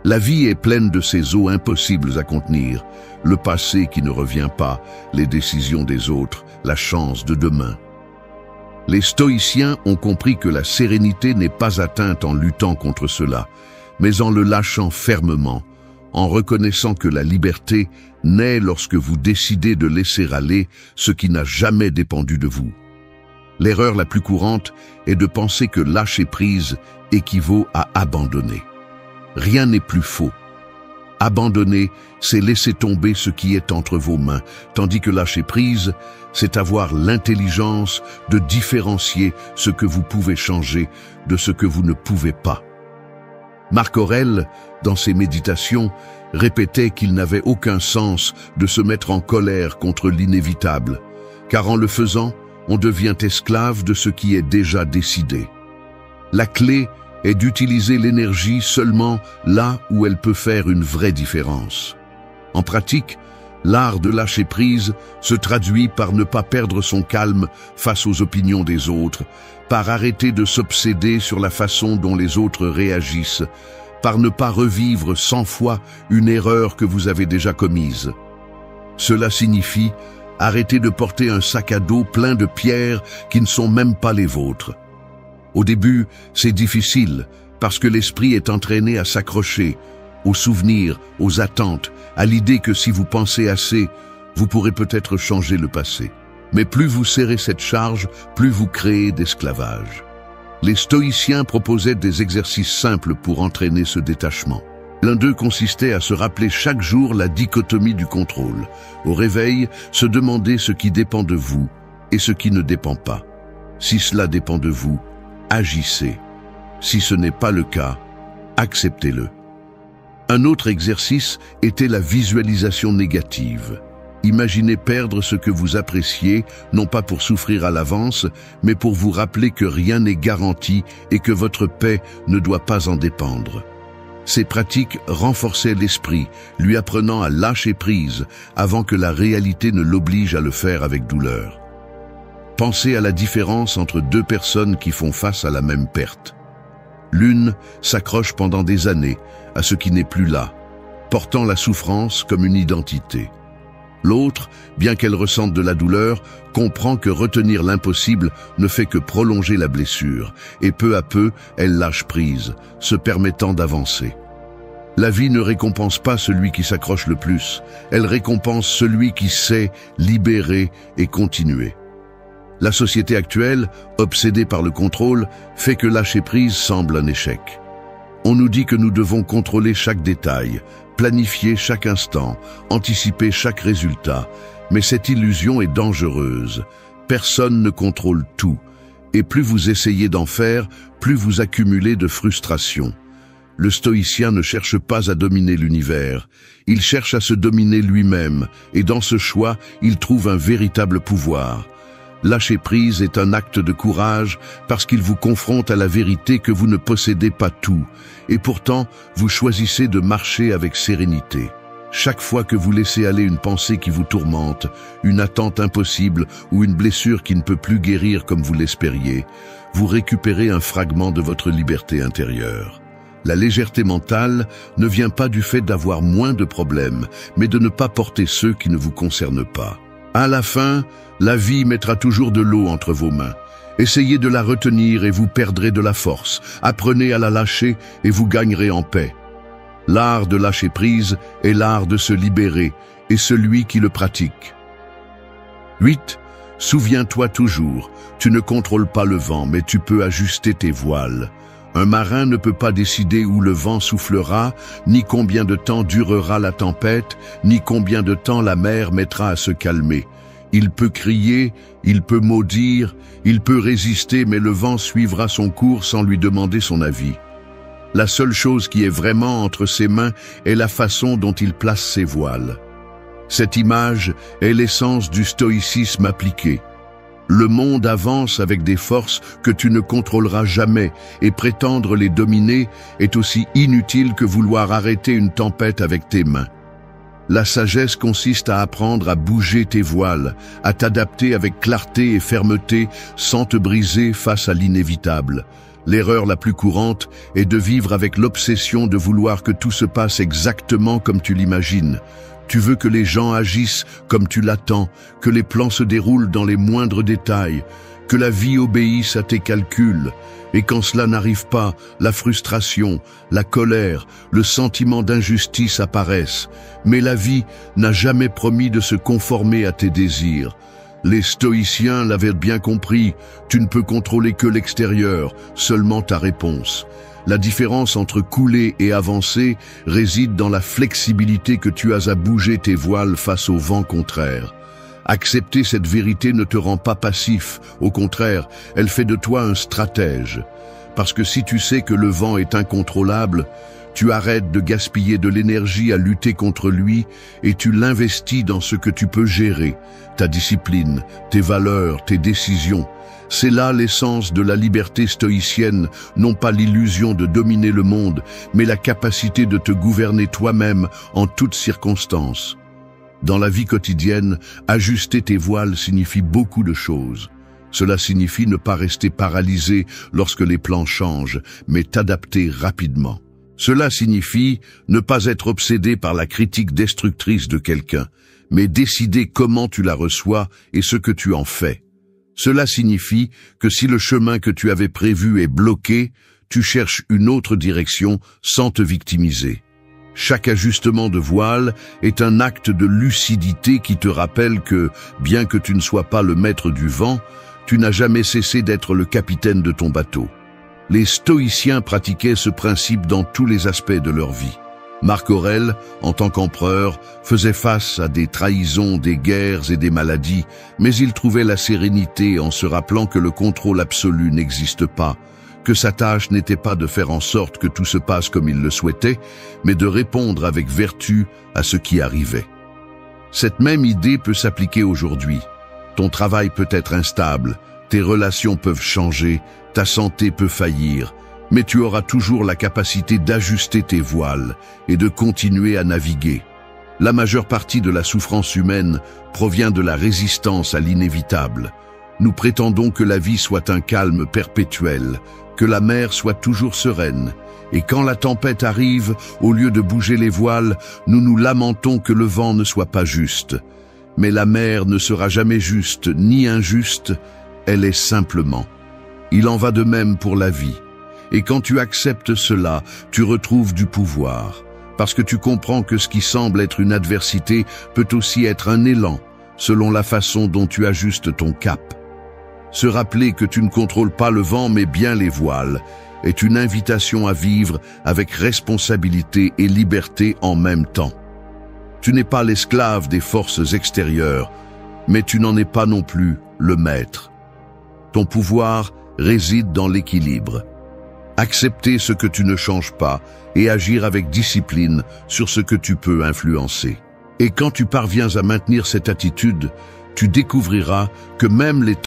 A: La vie est pleine de ces eaux impossibles à contenir, le passé qui ne revient pas, les décisions des autres, la chance de demain. Les stoïciens ont compris que la sérénité n'est pas atteinte en luttant contre cela, mais en le lâchant fermement, en reconnaissant que la liberté naît lorsque vous décidez de laisser aller ce qui n'a jamais dépendu de vous. L'erreur la plus courante est de penser que lâcher prise équivaut à abandonner. Rien n'est plus faux. Abandonner, c'est laisser tomber ce qui est entre vos mains, tandis que lâcher prise, c'est avoir l'intelligence de différencier ce que vous pouvez changer de ce que vous ne pouvez pas. Marc Aurèle, dans ses méditations, répétait qu'il n'avait aucun sens de se mettre en colère contre l'inévitable, car en le faisant, on devient esclave de ce qui est déjà décidé. La clé est d'utiliser l'énergie seulement là où elle peut faire une vraie différence. En pratique, l'art de lâcher prise se traduit par ne pas perdre son calme face aux opinions des autres, par arrêter de s'obséder sur la façon dont les autres réagissent, par ne pas revivre 100 fois une erreur que vous avez déjà commise. Cela signifie arrêter de porter un sac à dos plein de pierres qui ne sont même pas les vôtres. Au début, c'est difficile parce que l'esprit est entraîné à s'accrocher aux souvenirs, aux attentes, à l'idée que si vous pensez assez, vous pourrez peut-être changer le passé. Mais plus vous serrez cette charge, plus vous créez d'esclavage. Les stoïciens proposaient des exercices simples pour entraîner ce détachement. L'un d'eux consistait à se rappeler chaque jour la dichotomie du contrôle. Au réveil, se demander ce qui dépend de vous et ce qui ne dépend pas. Si cela dépend de vous, agissez. Si ce n'est pas le cas, acceptez-le. Un autre exercice était la visualisation négative. Imaginez perdre ce que vous appréciez, non pas pour souffrir à l'avance, mais pour vous rappeler que rien n'est garanti et que votre paix ne doit pas en dépendre. Ces pratiques renforçaient l'esprit, lui apprenant à lâcher prise avant que la réalité ne l'oblige à le faire avec douleur. Pensez à la différence entre deux personnes qui font face à la même perte. L'une s'accroche pendant des années à ce qui n'est plus là, portant la souffrance comme une identité. L'autre, bien qu'elle ressente de la douleur, comprend que retenir l'impossible ne fait que prolonger la blessure, et peu à peu, elle lâche prise, se permettant d'avancer. La vie ne récompense pas celui qui s'accroche le plus, elle récompense celui qui sait libérer et continuer. La société actuelle, obsédée par le contrôle, fait que lâcher prise semble un échec. On nous dit que nous devons contrôler chaque détail, planifier chaque instant, anticiper chaque résultat, mais cette illusion est dangereuse. Personne ne contrôle tout, et plus vous essayez d'en faire, plus vous accumulez de frustration. Le stoïcien ne cherche pas à dominer l'univers, il cherche à se dominer lui-même, et dans ce choix, il trouve un véritable pouvoir. Lâcher prise est un acte de courage parce qu'il vous confronte à la vérité que vous ne possédez pas tout, et pourtant, vous choisissez de marcher avec sérénité. Chaque fois que vous laissez aller une pensée qui vous tourmente, une attente impossible ou une blessure qui ne peut plus guérir comme vous l'espériez, vous récupérez un fragment de votre liberté intérieure. La légèreté mentale ne vient pas du fait d'avoir moins de problèmes, mais de ne pas porter ceux qui ne vous concernent pas. À la fin, la vie mettra toujours de l'eau entre vos mains. Essayez de la retenir et vous perdrez de la force. Apprenez à la lâcher et vous gagnerez en paix. L'art de lâcher prise est l'art de se libérer, et celui qui le pratique. 8. Souviens-toi toujours, tu ne contrôles pas le vent, mais tu peux ajuster tes voiles. Un marin ne peut pas décider où le vent soufflera, ni combien de temps durera la tempête, ni combien de temps la mer mettra à se calmer. Il peut crier, il peut maudire, il peut résister, mais le vent suivra son cours sans lui demander son avis. La seule chose qui est vraiment entre ses mains est la façon dont il place ses voiles. Cette image est l'essence du stoïcisme appliqué. Le monde avance avec des forces que tu ne contrôleras jamais, et prétendre les dominer est aussi inutile que vouloir arrêter une tempête avec tes mains. La sagesse consiste à apprendre à bouger tes voiles, à t'adapter avec clarté et fermeté sans te briser face à l'inévitable. L'erreur la plus courante est de vivre avec l'obsession de vouloir que tout se passe exactement comme tu l'imagines. Tu veux que les gens agissent comme tu l'attends, que les plans se déroulent dans les moindres détails, que la vie obéisse à tes calculs. Et quand cela n'arrive pas, la frustration, la colère, le sentiment d'injustice apparaissent. Mais la vie n'a jamais promis de se conformer à tes désirs. Les stoïciens l'avaient bien compris, tu ne peux contrôler que l'extérieur, seulement ta réponse. La différence entre couler et avancer réside dans la flexibilité que tu as à bouger tes voiles face au vent contraire. Accepter cette vérité ne te rend pas passif, au contraire, elle fait de toi un stratège. Parce que si tu sais que le vent est incontrôlable, tu arrêtes de gaspiller de l'énergie à lutter contre lui et tu l'investis dans ce que tu peux gérer, ta discipline, tes valeurs, tes décisions. C'est là l'essence de la liberté stoïcienne, non pas l'illusion de dominer le monde, mais la capacité de te gouverner toi-même en toutes circonstances. Dans la vie quotidienne, ajuster tes voiles signifie beaucoup de choses. Cela signifie ne pas rester paralysé lorsque les plans changent, mais t'adapter rapidement. Cela signifie ne pas être obsédé par la critique destructrice de quelqu'un, mais décider comment tu la reçois et ce que tu en fais. Cela signifie que si le chemin que tu avais prévu est bloqué, tu cherches une autre direction sans te victimiser. Chaque ajustement de voile est un acte de lucidité qui te rappelle que, bien que tu ne sois pas le maître du vent, tu n'as jamais cessé d'être le capitaine de ton bateau. Les stoïciens pratiquaient ce principe dans tous les aspects de leur vie. Marc Aurèle, en tant qu'empereur, faisait face à des trahisons, des guerres et des maladies, mais il trouvait la sérénité en se rappelant que le contrôle absolu n'existe pas, que sa tâche n'était pas de faire en sorte que tout se passe comme il le souhaitait, mais de répondre avec vertu à ce qui arrivait. Cette même idée peut s'appliquer aujourd'hui. Ton travail peut être instable, tes relations peuvent changer, ta santé peut faillir, mais tu auras toujours la capacité d'ajuster tes voiles et de continuer à naviguer. La majeure partie de la souffrance humaine provient de la résistance à l'inévitable. Nous prétendons que la vie soit un calme perpétuel, que la mer soit toujours sereine. Et quand la tempête arrive, au lieu de bouger les voiles, nous nous lamentons que le vent ne soit pas juste. Mais la mer ne sera jamais juste ni injuste, elle est simplement. Il en va de même pour la vie. Et quand tu acceptes cela, tu retrouves du pouvoir. Parce que tu comprends que ce qui semble être une adversité peut aussi être un élan, selon la façon dont tu ajustes ton cap. Se rappeler que tu ne contrôles pas le vent mais bien les voiles est une invitation à vivre avec responsabilité et liberté en même temps. Tu n'es pas l'esclave des forces extérieures, mais tu n'en es pas non plus le maître. Ton pouvoir réside dans l'équilibre. Accepter ce que tu ne changes pas et agir avec discipline sur ce que tu peux influencer. Et quand tu parviens à maintenir cette attitude, tu découvriras que même les